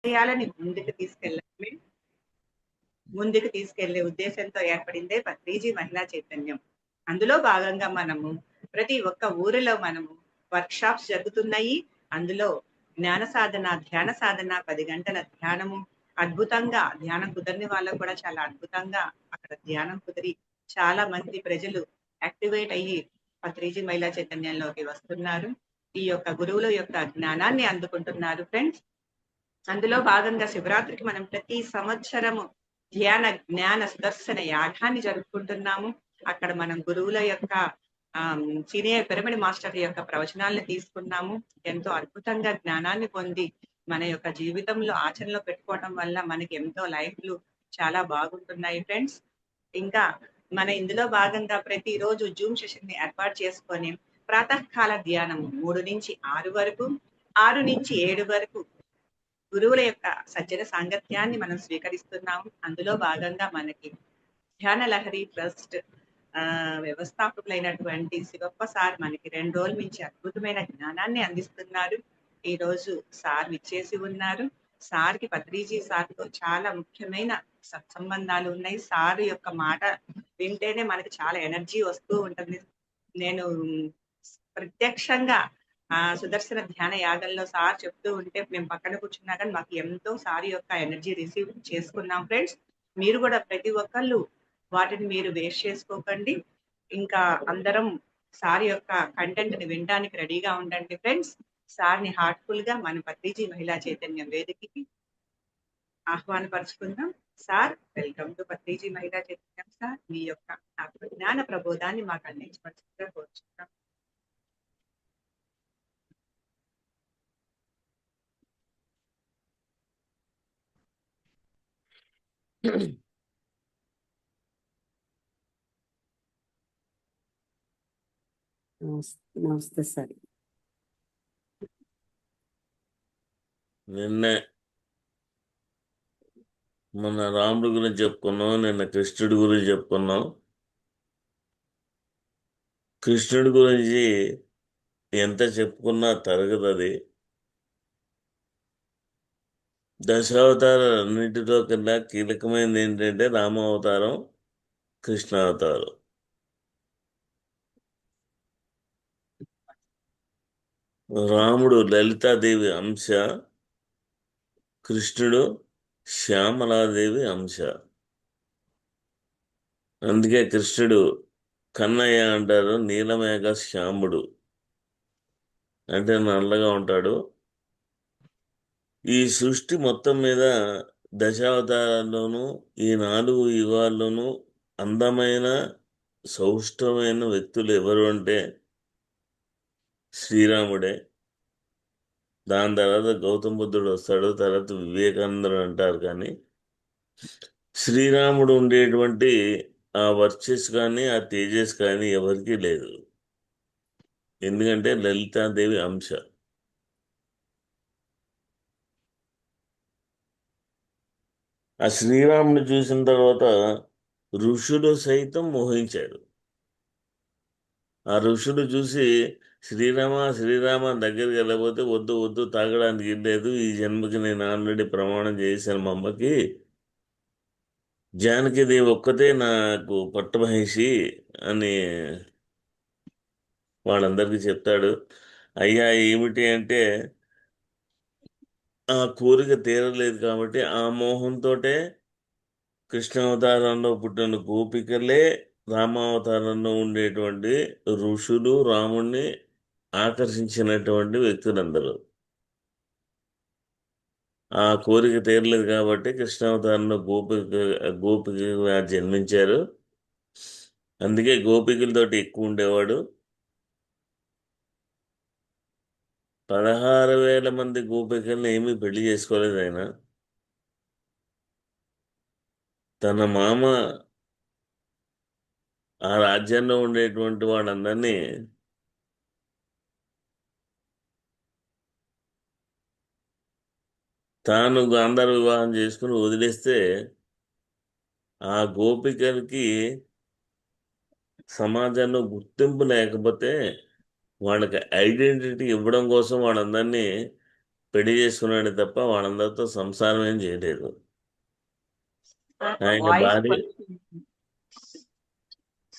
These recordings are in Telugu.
ఆశయాలని ముందుకు తీసుకెళ్లే ఉద్దేశంతో ఏర్పడిందే పత్రిజీ మహిళా చైతన్యం. అందులో భాగంగా మనము ప్రతి ఒక్క ఊరిలో మనము వర్క్ షాప్స్ జరుగుతున్నాయి. అందులో జ్ఞాన సాధన, ధ్యాన సాధన, 10 గంటల ధ్యానము అద్భుతంగా, ధ్యానం కుదరని వాళ్ళకు కూడా చాలా అద్భుతంగా అక్కడ ధ్యానం కుదిరి చాలా మంది ప్రజలు యాక్టివేట్ అయ్యి పత్రిజీ మహిళా చైతన్యంలోకి వస్తున్నారు. ఈ యొక్క గురువుల యొక్క జ్ఞానాన్ని అందుకుంటున్నారు ఫ్రెండ్స్. అందులో భాగంగా శివరాత్రికి మనం ప్రతి సంవత్సరము ధ్యాన జ్ఞాన సుదర్శన యాగాన్ని జరుపుకుంటున్నాము. అక్కడ మనం గురువుల యొక్క సీనియర్ పిరమిడ్ మాస్టర్ యొక్క ప్రవచనాలను తీసుకున్నాము. ఎంతో అద్భుతంగా జ్ఞానాన్ని పొంది మన యొక్క జీవితంలో ఆచరణలో పెట్టుకోవడం వల్ల మనకి ఎంతో లైఫ్లు చాలా బాగుంటున్నాయి ఫ్రెండ్స్. ఇంకా మన ఇందులో భాగంగా ప్రతిరోజు జూమ్ సెషన్ ని ఏర్పాటు చేసుకొని ప్రాతకాల ధ్యానం 3 నుంచి 6 వరకు, 6 నుంచి 7 వరకు గురువుల యొక్క సజ్జన సాంగత్యాన్ని మనం స్వీకరిస్తున్నాము. అందులో భాగంగా మనకి ధ్యాన లహరి ట్రస్ట్ వ్యవస్థాపకులైనటువంటి శివప్ప సార్ మనకి 2 రోజుల నుంచి అద్భుతమైన జ్ఞానాన్ని అందిస్తున్నారు. ఈ రోజు సార్ విచ్చేసి ఉన్నారు. సార్కి పత్రిజీ సార్తో చాలా ముఖ్యమైన సత్సంబంధాలు ఉన్నాయి. సార్ యొక్క మాట వింటేనే మనకి చాలా ఎనర్జీ వస్తూ ఉంటుంది. నేను ప్రత్యక్షంగా సుదర్శన ధ్యాన యాగంలో సార్ చెప్తూ ఉంటే మేము పక్కన కూర్చున్నా కానీ మాకు ఎంతో సార్ యొక్క ఎనర్జీ రిసీవ్ చేసుకున్నాం ఫ్రెండ్స్. మీరు కూడా ప్రతి ఒక్కళ్ళు వాటిని మీరు వేస్ట్ చేసుకోకండి. ఇంకా అందరం సార్ యొక్క కంటెంట్ ని వినడానికి రెడీగా ఉండండి ఫ్రెండ్స్. సార్ ని హార్ట్ఫుల్ గా మన పత్రిజీ మహిళా చైతన్యం వేదికకి ఆహ్వానపరుచుకుందాం. సార్, వెల్కమ్ టు పత్రిజీ మహిళా చైతన్యం. సార్, మీ యొక్క జ్ఞాన ప్రబోధాన్ని మాకు అందించవలసిందిగా కోరుచున్నాం. నమస్తే సార్. నిన్న మన రాముడి గురించి చెప్పుకున్నాం, నిన్న కృష్ణుడి గురించి చెప్పుకున్నాం. కృష్ణుడి గురించి ఎంత చెప్పుకున్నా తరగదు. అది దశావతారాలన్నింటిలో కన్నా కీలకమైనది ఏంటంటే రామావతారం, కృష్ణావతారం. రాముడు లలితాదేవి అంశ, కృష్ణుడు శ్యామలాదేవి అంశ. అందుకే కృష్ణుడు కన్నయ్య అంటారు, నీలమేఘ శ్యాముడు అంటే నల్లగా ఉంటాడు. ఈ సృష్టి మొత్తం మీద దశావతారాల్లోనూ ఈ 4 యుగాల్లోనూ అందమైన సౌష్ఠమైన వ్యక్తులు ఎవరు అంటే శ్రీరాముడే. దాని తర్వాత గౌతమ బుద్ధుడు వస్తాడు, తర్వాత వివేకానందుడు అంటారు. కానీ శ్రీరాముడు ఉండేటువంటి ఆ వర్చస్ కానీ ఆ తేజస్ కానీ ఎవరికీ లేదు. ఎందుకంటే లలితాదేవి అంశ. ఆ శ్రీరాముని చూసిన తర్వాత ఋషులు సైతం మోహించారు. ఆ ఋషులు చూసి శ్రీరామ శ్రీరామ దగ్గరికి వెళ్ళకపోతే వద్దు వద్దు, తాగడానికి లేదు, ఈ జన్మకి నేను ఆల్రెడీ ప్రమాణం చేశాను మా అమ్మకి, జానకిదేవి ఒక్కతే నాకు పట్టమహిషి అని వాళ్ళందరికీ చెప్తాడు. అయ్యా ఏమిటి అంటే ఆ కోరిక తీరలేదు కాబట్టి ఆ మోహంతోటే కృష్ణావతారంలో పుట్టిన గోపికలే రామావతారంలో ఉండేటువంటి ఋషులు రాముణ్ణి ఆకర్షించినటువంటి వ్యక్తులందరూ. ఆ కోరిక తీరలేదు కాబట్టి కృష్ణావతారంలో గోపికగా జన్మించారు. అందుకే గోపికలతోటి ఎక్కువ ఉండేవాడు. 16,000 మంది గోపికల్ని ఏమీ పెళ్లి చేసుకోలేదు ఆయన. తన మామ ఆ రాజ్యంలో ఉండేటువంటి వాళ్ళందరినీ తాను గాంధర్వ వివాహం చేసుకుని వదిలేస్తే ఆ గోపికలకి సమాజంలో గుర్తింపు లేకపోతే వాళ్ళకి ఐడెంటిటీ ఇవ్వడం కోసం వాళ్ళందరినీ పెళ్లి చేసుకున్నాడు తప్ప వాళ్ళందరితో సంసారం ఏం చేయలేదు. ఆయన వాయిస్ భార్య కొంచెం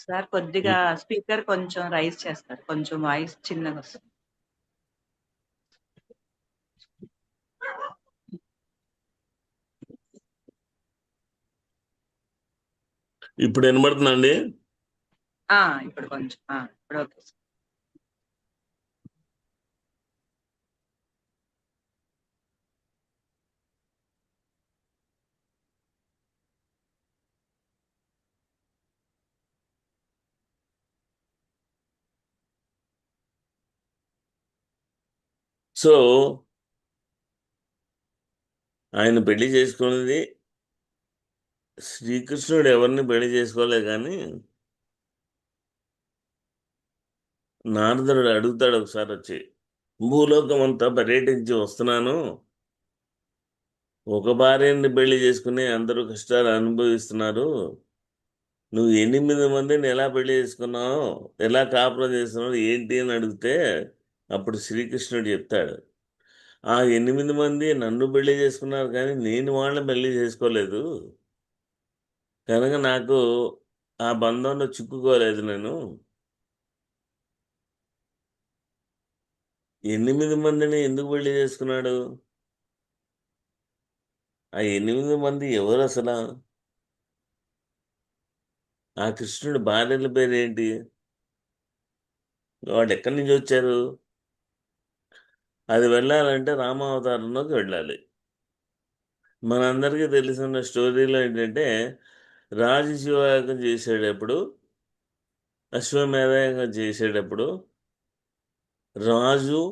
సార్ కొద్దిగా స్పీకర్ కొంచెం రైజ్ చేస్తారు, కొంచెం వాయిస్ చిన్నగా వస్తుంది. ఇప్పుడు వినబడుతుందండి? ఇప్పుడు కొంచెం ఇప్పుడు ఓకే సార్. సో ఆయన పెళ్లి చేసుకున్నది, శ్రీకృష్ణుడు ఎవరిని పెళ్లి చేసుకోలే, కానీ నారదుడు అడుగుతాడు ఒకసారి వచ్చి, భూలోకం అంతా పర్యటించి వస్తున్నాను, ఒక భార్యని పెళ్లి చేసుకుని అందరూ కష్టాలు అనుభవిస్తున్నారు, నువ్వు 8 మందిని ఎలా పెళ్లి చేసుకున్నావు, ఎలా కాపురం చేస్తున్నావు ఏంటి అని అడిగితే, అప్పుడు శ్రీకృష్ణుడు చెప్తాడు, ఆ 8 మంది నన్ను పెళ్లి చేసుకున్నారు కానీ నేను వాళ్ళని పెళ్లి చేసుకోలేదు, కనుక నాకు ఆ బంధంలో చిక్కుకోలేదు నేను. 8 మందిని ఎందుకు పెళ్లి చేసుకున్నాడు? ఆ 8 మంది ఎవరు అసలు? ఆ కృష్ణుడి భార్యల పేరు ఏంటి? వాళ్ళు ఎక్కడి నుంచి వచ్చారు? అది వెళ్ళాలంటే రామావతారంలోకి వెళ్ళాలి. మనందరికీ తెలిసిన స్టోరీలో ఏంటంటే, రాజశివయాగం చేసేటప్పుడు, అశ్వమేధయాగం చేసేటప్పుడు రాజు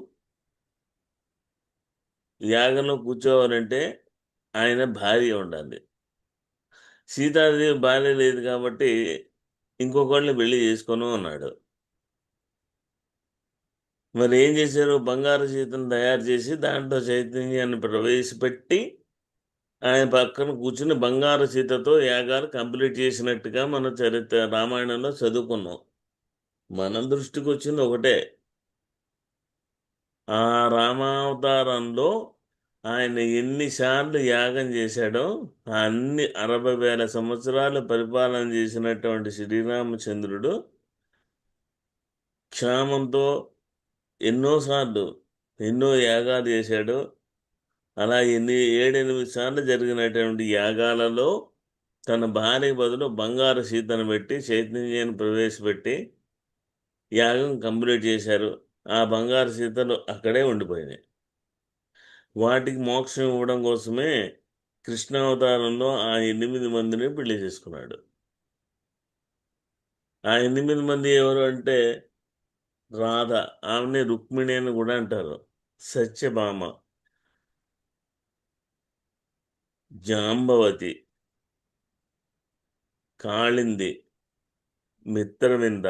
యాగంలో కూర్చోవాలంటే ఆయన భార్య ఉండాలి. సీతాదేవి భార్య లేదు కాబట్టి ఇంకొకళ్ళని పెళ్లి చేసుకోను అన్నాడు. మరి ఏం చేశారు? బంగారు సీతను తయారు చేసి దాంట్లో చైతన్యాన్ని ప్రవేశపెట్టి ఆయన పక్కన కూర్చుని బంగారు సీతతో యాగాలు కంప్లీట్ చేసినట్టుగా మన చరిత్ర రామాయణంలో చదువుకున్నాం. మన దృష్టికి వచ్చింది ఒకటే, ఆ రామావతారంలో ఆయన ఎన్నిసార్లు యాగం చేశాడో, అన్ని 60,000 సంవత్సరాలు పరిపాలన చేసినటువంటి శ్రీరామచంద్రుడు క్షామంతో ఎన్నోసార్లు ఎన్నో యాగాలు చేశాడు. అలా 7-8 సార్లు జరిగినటువంటి యాగాలలో తన భార్య బదులు బంగారు సీతను పెట్టి చైతన్యాన్ని ప్రవేశపెట్టి యాగం కంప్లీట్ చేశారు. ఆ బంగారు సీతలు అక్కడే ఉండిపోయినాయి. వాటికి మోక్షం ఇవ్వడం కోసమే కృష్ణావతారంలో ఆ 8 మందిని పెళ్లి చేసుకున్నాడు. ఆ 8 మంది ఎవరు అంటే, రాధ, ఆమెని రుక్మిణి అని కూడా అంటారు, సత్యభామ, జాంబవతి, కాళింది, మిత్రవింద,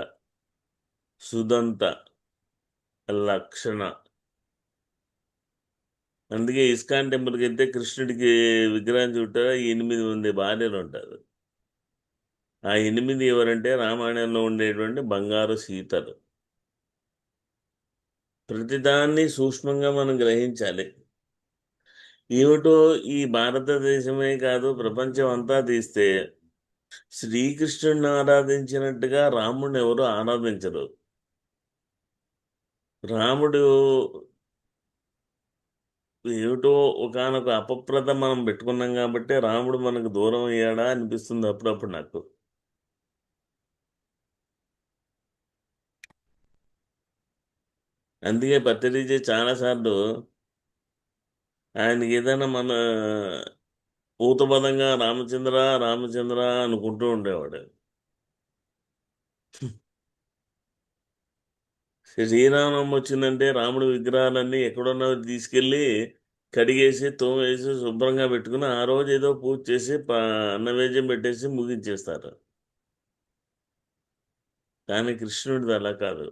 సుదంత, లక్షణ. అందుకే ఇస్కాన్ టెంపుల్కి వెళ్తే కృష్ణుడికి విగ్రహం చుట్టూ 8 మంది భార్యలు ఉంటారు. ఆ 8 ఎవరంటే రామాయణంలో ఉండేటువంటి బంగారు సీతలు. ప్రతిదాన్ని సూక్ష్మంగా మనం గ్రహించాలి. ఏమిటో ఈ భారతదేశమే కాదు, ప్రపంచం అంతా తీస్తే శ్రీకృష్ణుడిని ఆరాధించినట్టుగా రాముడిని ఎవరు ఆరాధించరు. రాముడు ఏమిటో ఒకానొక అపప్రద మనం పెట్టుకున్నాం కాబట్టి రాముడు మనకు దూరం అయ్యాడా అనిపిస్తుంది అప్పుడప్పుడు నాకు. అందుకే పత్రిజీ చాలాసార్లు ఆయనకి ఏదైనా మన ఊతపదంగా రామచంద్ర రామచంద్ర అనుకుంటూ ఉండేవాడు. శ్రీరామనవమి వచ్చిందంటే రాముడి విగ్రహాలన్నీ ఎక్కడున్నా తీసుకెళ్ళి కడిగేసి తోమేసి శుభ్రంగా పెట్టుకుని ఆ రోజు ఏదో పూజ చేసి నైవేద్యం పెట్టేసి ముగించేస్తారు. కానీ కృష్ణుడిది అలా కాదు.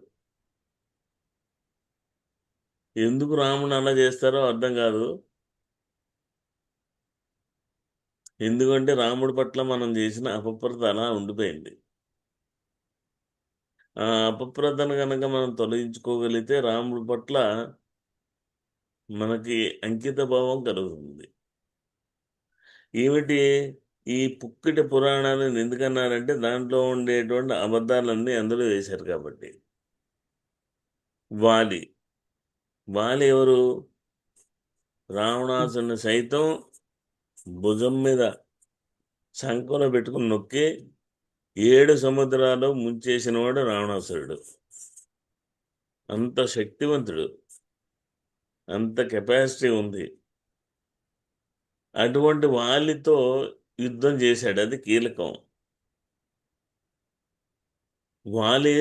ఎందుకు రాముడు అలా చేస్తారో అర్థం కాదు. ఎందుకంటే రాముడి పట్ల మనం చేసిన అపప్రద అలా ఉండిపోయింది. ఆ అపప్రదను కనుక మనం తొలగించుకోగలిగితే రాముడి పట్ల మనకి అంకిత భావం కలుగుతుంది. ఏమిటి ఈ పుక్కిట పురాణాలను ఎందుకన్నారంటే దాంట్లో ఉండేటువంటి అబద్ధాలన్నీ అందులో వేశారు కాబట్టి. వాలి వాలి ఎవరు? రావణాసుని సైతం భుజం మీద శంఖంలో పెట్టుకుని నొక్కి 7 సముద్రాలు ముంచేసినవాడు రావణాసురుడు. అంత శక్తివంతుడు, అంత కెపాసిటీ ఉంది. అటువంటి వాలితో యుద్ధం చేశాడు, అది కీలకం. వాలి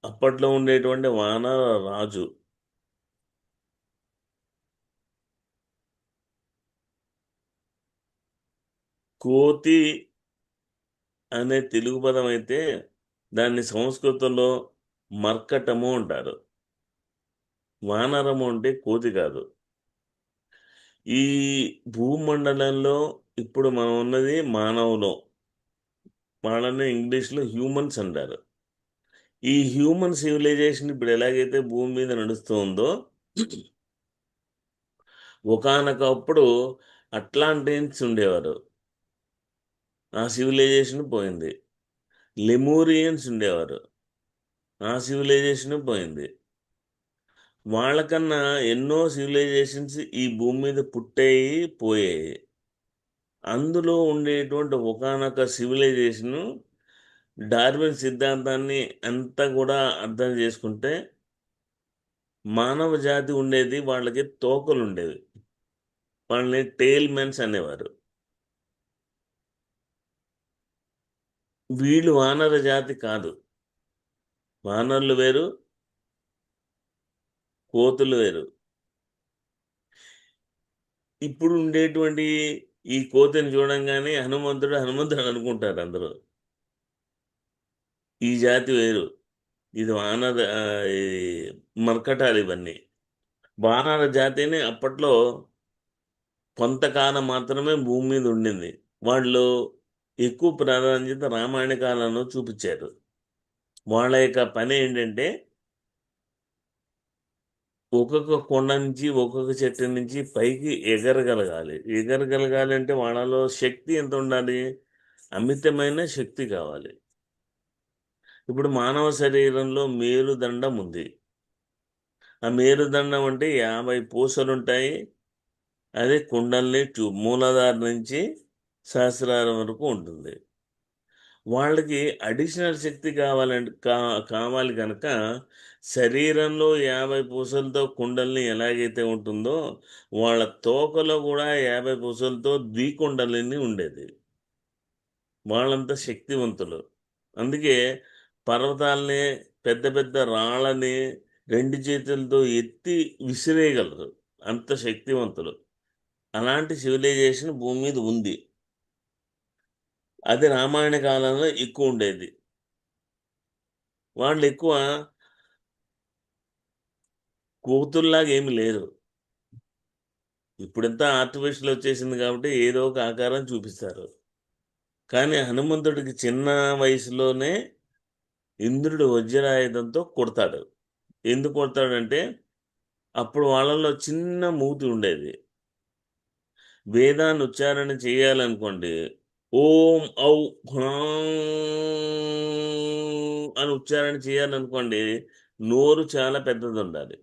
అప్పట్లో ఉండేటువంటి వానర రాజు. కోతి అనే తెలుగు పదం అయితే దాన్ని సంస్కృతంలో మర్కటము అంటారు. వానరము అంటే కోతి కాదు. ఈ భూమండలంలో ఇప్పుడు మనం ఉన్నది మానవులో, వాళ్ళని ఇంగ్లీష్లో హ్యూమన్స్ అంటారు. ఈ హ్యూమన్ సివిలైజేషన్ ఇప్పుడు ఎలాగైతే భూమి మీద నడుస్తుందో, ఒకానొకప్పుడు అట్లాంటియన్స్ ఉండేవారు, ఆ సివిలైజేషన్ పోయింది. లెమూరియన్స్ ఉండేవారు, ఆ సివిలైజేషన్ పోయింది. వాళ్ళకన్నా ఎన్నో సివిలైజేషన్స్ ఈ భూమి మీద పుట్టాయి, పోయాయి. అందులో ఉండేటువంటి ఒకానొక సివిలైజేషను డార్విన్ సిద్ధాంతాన్ని అంతా కూడా అర్థం చేసుకుంటే, మానవ జాతి ఉండేది వాళ్ళకి తోకలు ఉండేవి, వాళ్ళని టెయిల్ మెన్స్ అనేవారు. వీళ్ళు వానర జాతి కాదు. వానరులు వేరు, కోతులు వేరు. ఇప్పుడు ఉండేటువంటి ఈ కోతిని చూడంగానే హనుమంతుడు హనుమంతుడు అనుకుంటారు అందరూ. ఈ జాతి వేరు, ఇది వానర ఈ మర్కటాలు ఇవన్నీ. వానర జాతిని అప్పట్లో కొంతకాలం మాత్రమే భూమి మీద ఉండింది. వాళ్ళు ఎక్కువ ప్రాధాన్యత రామాయణ కాలంలో చూపించారు. వాళ్ళ యొక్క పని ఏంటంటే ఒక్కొక్క కొండ నుంచి, ఒక్కొక్క చెట్టు నుంచి పైకి ఎగరగలగాలి. ఎగరగలగాలి అంటే వాళ్ళలో శక్తి ఎంత ఉండాలి? అమితమైన శక్తి కావాలి. ఇప్పుడు మానవ శరీరంలో మేరుదండం ఉంది. ఆ మేరుదండం అంటే 50 పూసలుంటాయి. అదే కుండల్ని ట్యూబ్ మూలాధార నుంచి సహస్రారం వరకు ఉంటుంది. వాళ్ళకి అడిషనల్ శక్తి కావాలి కనుక శరీరంలో 50 పూసలతో కుండల్ని ఎలాగైతే ఉంటుందో, వాళ్ళ తోకలో కూడా 50 పూసలతో ద్వికుండలిని ఉండేది. వాళ్ళంత శక్తివంతులు. అందుకే పర్వతాల్ని, పెద్ద పెద్ద రాళ్ళని 2 చేతులతో ఎత్తి విసిరేయగలరు, అంత శక్తివంతులు. అలాంటి సివిలైజేషన్ భూమి మీద ఉంది. అది రామాయణ కాలంలో ఎక్కువ ఉండేది. వాళ్ళు ఎక్కువ కోతుల్లాగా ఏమి లేరు. ఇప్పుడంతా ఆర్టిఫిషియల్ వచ్చేసింది కాబట్టి ఏదో ఒక ఆకారం చూపిస్తారు. కానీ హనుమంతుడికి చిన్న వయసులోనే ఇంద్రుడు వజ్రాయుధంతో కొడతాడు. ఎందుకు కొడతాడంటే అప్పుడు వాళ్ళలో చిన్న మూతి ఉండేది. వేదాన్ని ఉచ్చారణ చేయాలనుకోండి, ఓం ఔ హ్రాం అని ఉచ్చారణ చేయాలనుకోండి, నోరు చాలా పెద్దది ఉండాలి.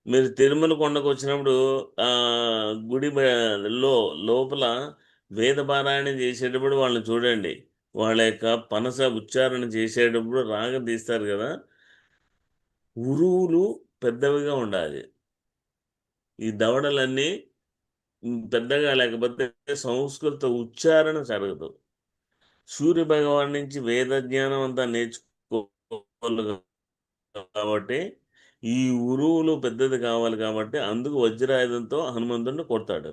మీరు తిరుమల కొండకు వచ్చినప్పుడు ఆ గుడి లోపల వేద పారాయణం చేసేటప్పుడు వాళ్ళని చూడండి. వాళ్ళ యొక్క పనస ఉచ్చారణ చేసేటప్పుడు రాగం తీస్తారు కదా, ఉరువులు పెద్దవిగా ఉండాలి. ఈ దవడలన్నీ పెద్దగా లేకపోతే సంస్కృత ఉచ్చారణ జరగదు. సూర్య భగవాన్ నుంచి వేద జ్ఞానం అంతా నేర్చుకోవాలి కాబట్టి ఈ ఉరువులు పెద్దది కావాలి కాబట్టి అందుకు వజ్రాయుధంతో హనుమంతుడిని కొడతాడు.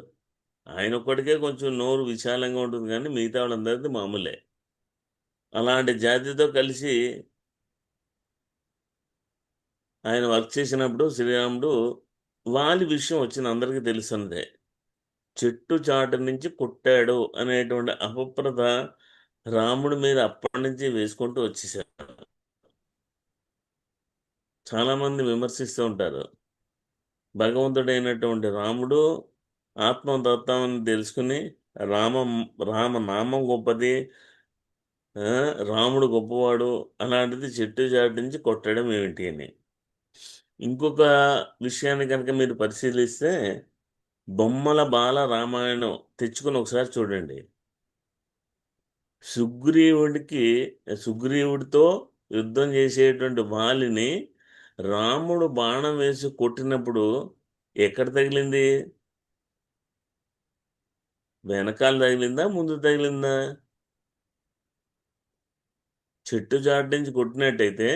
ఆయన ఒక్కడికే కొంచెం నోరు విశాలంగా ఉంటుంది కానీ మిగతా వాళ్ళందరిది మామూలే. అలాంటి జాతితో కలిసి ఆయన వర్క్ చేసినప్పుడు శ్రీరాముడు వాలి విషయం వచ్చిన అందరికీ తెలుసున్నదే. చెట్టు చాటు నుంచి కొట్టాడు అనేటువంటి అపప్రద రాముడి మీద అప్పటి నుంచి వేసుకుంటూ వచ్చేసారు. చాలామంది విమర్శిస్తూ ఉంటారు, భగవంతుడైనటువంటి రాముడు ఆత్మతత్వాన్ని తెలుసుకుని రామ రామనామం గొప్పది, రాముడు గొప్పవాడు, అలాంటిది చెట్టు చాటించి కొట్టడం ఏమిటి అని. ఇంకొక విషయాన్ని కనుక మీరు పరిశీలిస్తే బొమ్మల బాల రామాయణం తెచ్చుకొని ఒకసారి చూడండి. సుగ్రీవుడికి సుగ్రీవుడితో యుద్ధం చేసేటువంటి వాలిని రాముడు బాణం వేసి కొట్టినప్పుడు ఎక్కడ తగిలింది? వెనకాల తగిలిందా, ముందు తగిలిందా? చెట్టు చాటు నుంచి కొట్టినట్టయితే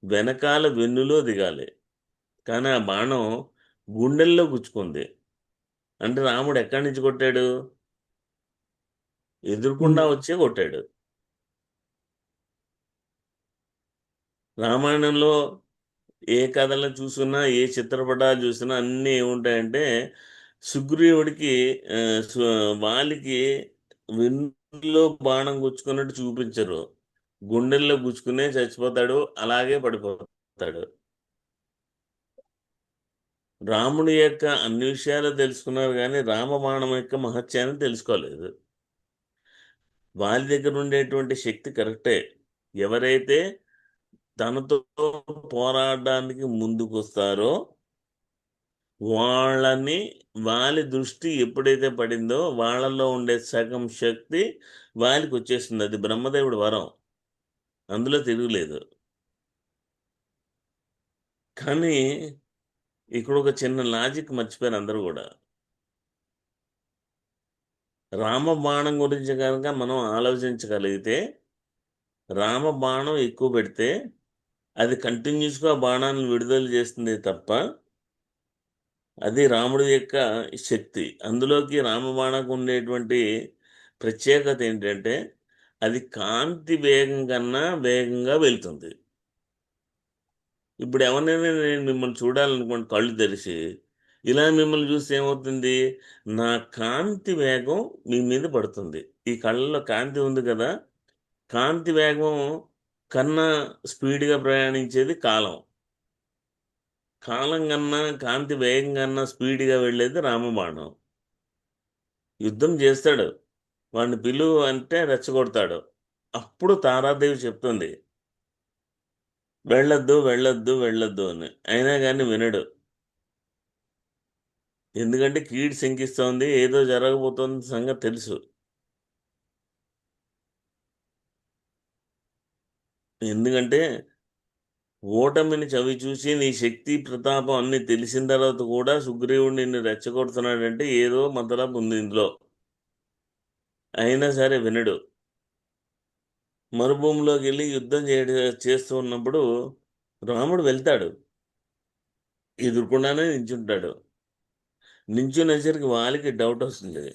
వెనకాల వెన్నులో దిగాలి, కానీ ఆ బాణం గుండెల్లో గుచ్చుకుంది. అంటే రాముడు ఎక్కడి నుంచి కొట్టాడు? ఎదురుకుండా వచ్చే కొట్టాడు. రామాయణంలో ఏ కథలు చూసినా, ఏ చిత్రపటాలు చూసినా అన్నీ ఏముంటాయంటే సుగ్రీవుడికి ఆ, సు- వాలికి వెన్నులో బాణం గుచ్చుకున్నట్టు చూపించరు. గుండెల్లో గుచ్చుకునే చచ్చిపోతాడు, అలాగే పడిపోతాడు. రాముడి యొక్క అన్ని విషయాలు తెలుసుకున్నారు, కానీ రామబాణం యొక్క మహత్యాన్ని తెలుసుకోలేదు. వాళ్ళ దగ్గర ఉండేటువంటి శక్తి కరెక్టే. ఎవరైతే తనతో పోరాడడానికి ముందుకొస్తారో వాళ్ళని, వాళ్ళ దృష్టి ఎప్పుడైతే పడిందో వాళ్ళలో ఉండే సగం శక్తి వాళ్ళకి వచ్చేస్తుంది. అది బ్రహ్మదేవుడి వరం, అందులో తిరుగులేదు. కానీ ఇక్కడ ఒక చిన్న లాజిక్ మర్చిపోయారు అందరూ కూడా. రామబాణం గురించి కనుక మనం ఆలోచించగలిగితే, రామబాణం ఎక్కువ పెడితే అది కంటిన్యూస్గా బాణాలను విడుదల చేస్తుంది తప్ప, అది రాముడి యొక్క శక్తి. అందులోకి రామబాణకు ఉండేటువంటి ప్రత్యేకత ఏంటంటే అది కాంతి వేగం కన్నా వేగంగా వెళ్తుంది. ఇప్పుడు ఎవరినైనా నేను మిమ్మల్ని చూడాలనుకోండి కళ్ళు తెరిచి, ఇలా మిమ్మల్ని చూస్తే ఏమవుతుంది? నా కాంతి వేగం మీ మీద పడుతుంది. ఈ కళ్ళలో కాంతి ఉంది కదా, కాంతి వేగం కన్నా స్పీడ్గా ప్రయాణించేది కాలం. కాలం కన్నా కాంతి వేగం కన్నా స్పీడ్గా వెళ్ళేది రామబాణం. యుద్ధం చేస్తాడు, వాడిని పిలువు అంటే రెచ్చగొడతాడు. అప్పుడు తారాదేవి చెప్తుంది వెళ్ళొద్దు వెళ్ళొద్దు వెళ్ళొద్దు అని. అయినా కానీ వినడు. ఎందుకంటే కీడు శంకిస్తోంది, ఏదో జరగబోతోంది సంగతి తెలుసు. ఎందుకంటే ఓటమిని చవి చూసి నీ శక్తి ప్రతాపం అన్ని తెలిసిన తర్వాత కూడా సుగ్రీవుడు నిన్ను రెచ్చగొడుతున్నాడంటే ఏదో మతలబు ఉంది ఇందులో. అయినా సరే వినడు. మరుభూమిలోకి వెళ్ళి యుద్ధం చేస్తూ ఉన్నప్పుడు రాముడు వెళ్తాడు, ఎదుర్కొండానే నించుంటాడు. నించునేసరికి వాళ్ళకి డౌట్ వస్తుంది.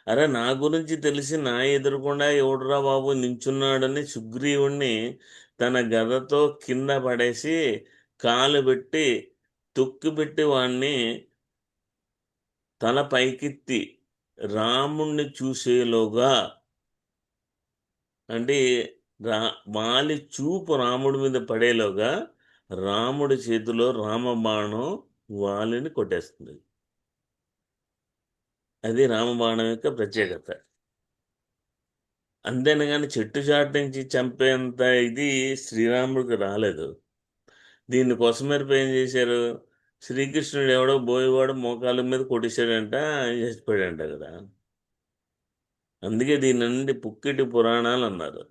అరే నా గురించి తెలిసి నా ఎదురుకుండా ఎవడురా బాబు నించున్నాడని సుగ్రీవుణ్ణి తన గదతో కింద పడేసి కాలు పెట్టి తొక్కిపెట్టి వాణ్ణి తల పైకెత్తి రాముణ్ణి చూసేలోగా, అంటే రా వాలి చూపు రాముడి మీద పడేలోగా రాముడి చేతిలో రామబాణం వాలిని కొట్టేస్తుంది. అది రామబాణం యొక్క ప్రత్యేకత. అంతేనగాని చెట్టు చాటు నుంచి చంపేంత ఇది శ్రీరాముడికి రాలేదు. దీనికోసం మీరు ఏం చేశారు? శ్రీకృష్ణుడు ఎవడో బోయేవాడు మోకాళ్ళ మీద కొట్టేశాడంట, చచ్చిపోయాడంట కదా. అందుకే దీని నుండి పుక్కిటి పురాణాలు అన్నారు.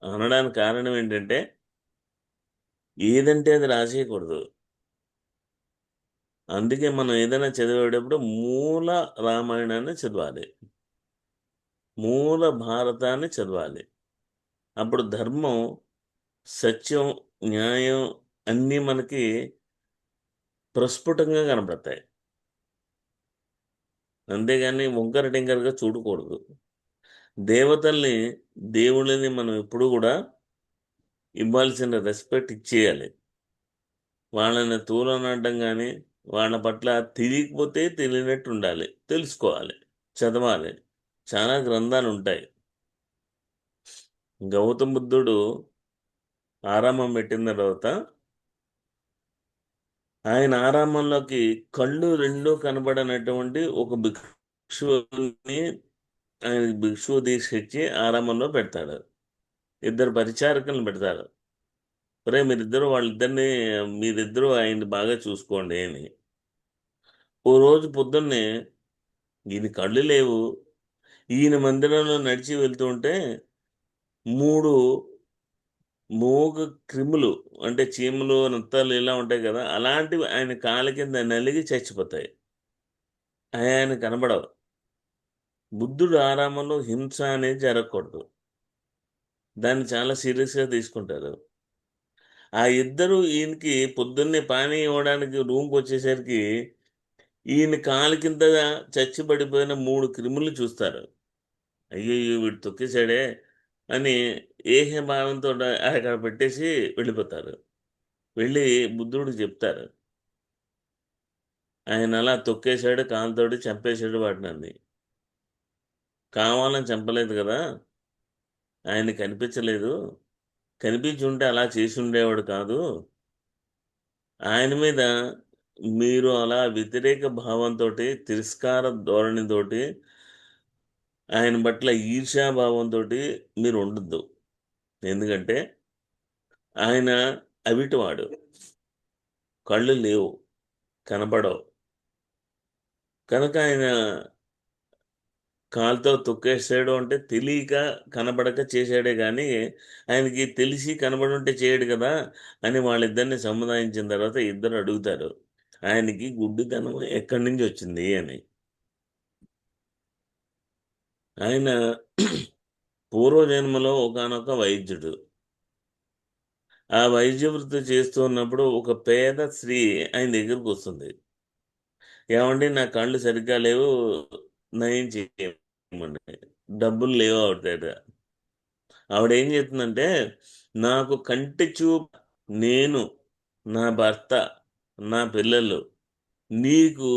అనడానికి కారణం ఏంటంటే ఏదంటే అది రాసేయకూడదు. అందుకే మనం ఏదైనా చదివేటప్పుడు మూల రామాయణాన్ని చదవాలి, మూల భారతాన్ని చదవాలి. అప్పుడు ధర్మం, సత్యం, న్యాయం అన్నీ మనకి ప్రస్ఫుటంగా కనపడతాయి. అంతేగాని వంకర టింకరగా చూడకూడదు. దేవతల్ని, దేవుళ్ళని మనం ఎప్పుడు కూడా ఇవ్వాల్సిన రెస్పెక్ట్ ఇచ్చేయాలి. వాళ్ళని తూలనాడడం కానీ, వాళ్ళ పట్ల తెలియకపోతే తెలియనట్టు ఉండాలి, తెలుసుకోవాలి, చదవాలి. చాలా గ్రంథాలు ఉంటాయి. గౌతమ బుద్ధుడు ఆరామం పెట్టిన తర్వాత ఆయన ఆరామంలోకి కళ్ళు రెండు కనబడనటువంటి ఒక భిక్షువుని ఆయన భిక్షువు తీసుకొచ్చి ఆరామంలో పెడతాడు. ఇద్దరు పరిచారకులను పెడతారు. ఒరే మీరిద్దరూ ఆయన్ని బాగా చూసుకోండి అని. ఓ రోజు పొద్దున్నే ఈయన కళ్ళు లేవు. ఈయన మందిరంలో నడిచి వెళ్తూ ఉంటే 3 మూగ క్రిములు, అంటే చీమలు, నత్తలు ఇలా ఉంటాయి కదా, అలాంటివి ఆయన కాళ్ళ కింద నలిగి చచ్చిపోతాయి. ఆయన కనబడవు. బుద్ధుడు ఆరామంలో హింస అనేది జరగకూడదు. దాన్ని చాలా సీరియస్గా తీసుకుంటారు. ఆ ఇద్దరు ఈయనకి పొద్దున్నే పానీ ఇవ్వడానికి రూమ్కి వచ్చేసరికి ఈయన కాలు కింద చచ్చి పడిపోయిన 3 క్రిములు చూస్తారు. అయ్యయ్యో వీడు తొక్కేశాడే అని ఏహ్య భావంతో అక్కడ పెట్టేసి వెళ్ళిపోతారు. వెళ్ళి బుద్ధుడికి చెప్తారు, ఆయన అలా తొక్కేశాడు, కాలుతోటి చంపేశాడు వాటిని. కావాలని చంపలేదు కదా, ఆయన కనిపించలేదు. కనిపించి ఉంటే అలా చేసి ఉండేవాడు కాదు. ఆయన మీద మీరు అలా వ్యతిరేక భావంతో, తిరస్కార ధోరణితోటి, ఆయన పట్ల ఈర్ష్యాభావంతో మీరు ఉండద్దు. ఎందుకంటే ఆయన అవిటివాడు, కళ్ళు లేవు, కనబడవు. కనుక ఆయన కాలుతో తొక్కేసాడు అంటే తెలియక కనబడక చేశాడే కానీ ఆయనకి తెలిసి కనబడి ఉంటే చేయడు కదా అని వాళ్ళిద్దరిని సముదాయించిన తర్వాత ఇద్దరు అడుగుతారు, ఆయనకి గుడ్డితనం ఎక్కడి నుంచి వచ్చింది అని. ఆయన పూర్వజన్మలో ఒకానొక వైద్యుడు. ఆ వైద్య వృత్తి చేస్తూ ఉన్నప్పుడు ఒక పేద స్త్రీ ఆయన దగ్గరకు వస్తుంది. ఏమండి నా కళ్ళు సరిగ్గా లేవు, నయం చేయమండి. డబ్బులు లేవు ఆవిడ దగ్గర. ఆవిడ ఏం చెప్తుందంటే, నాకు కంటి చూపు, నేను, నా భర్త, నా పిల్లలు నీకు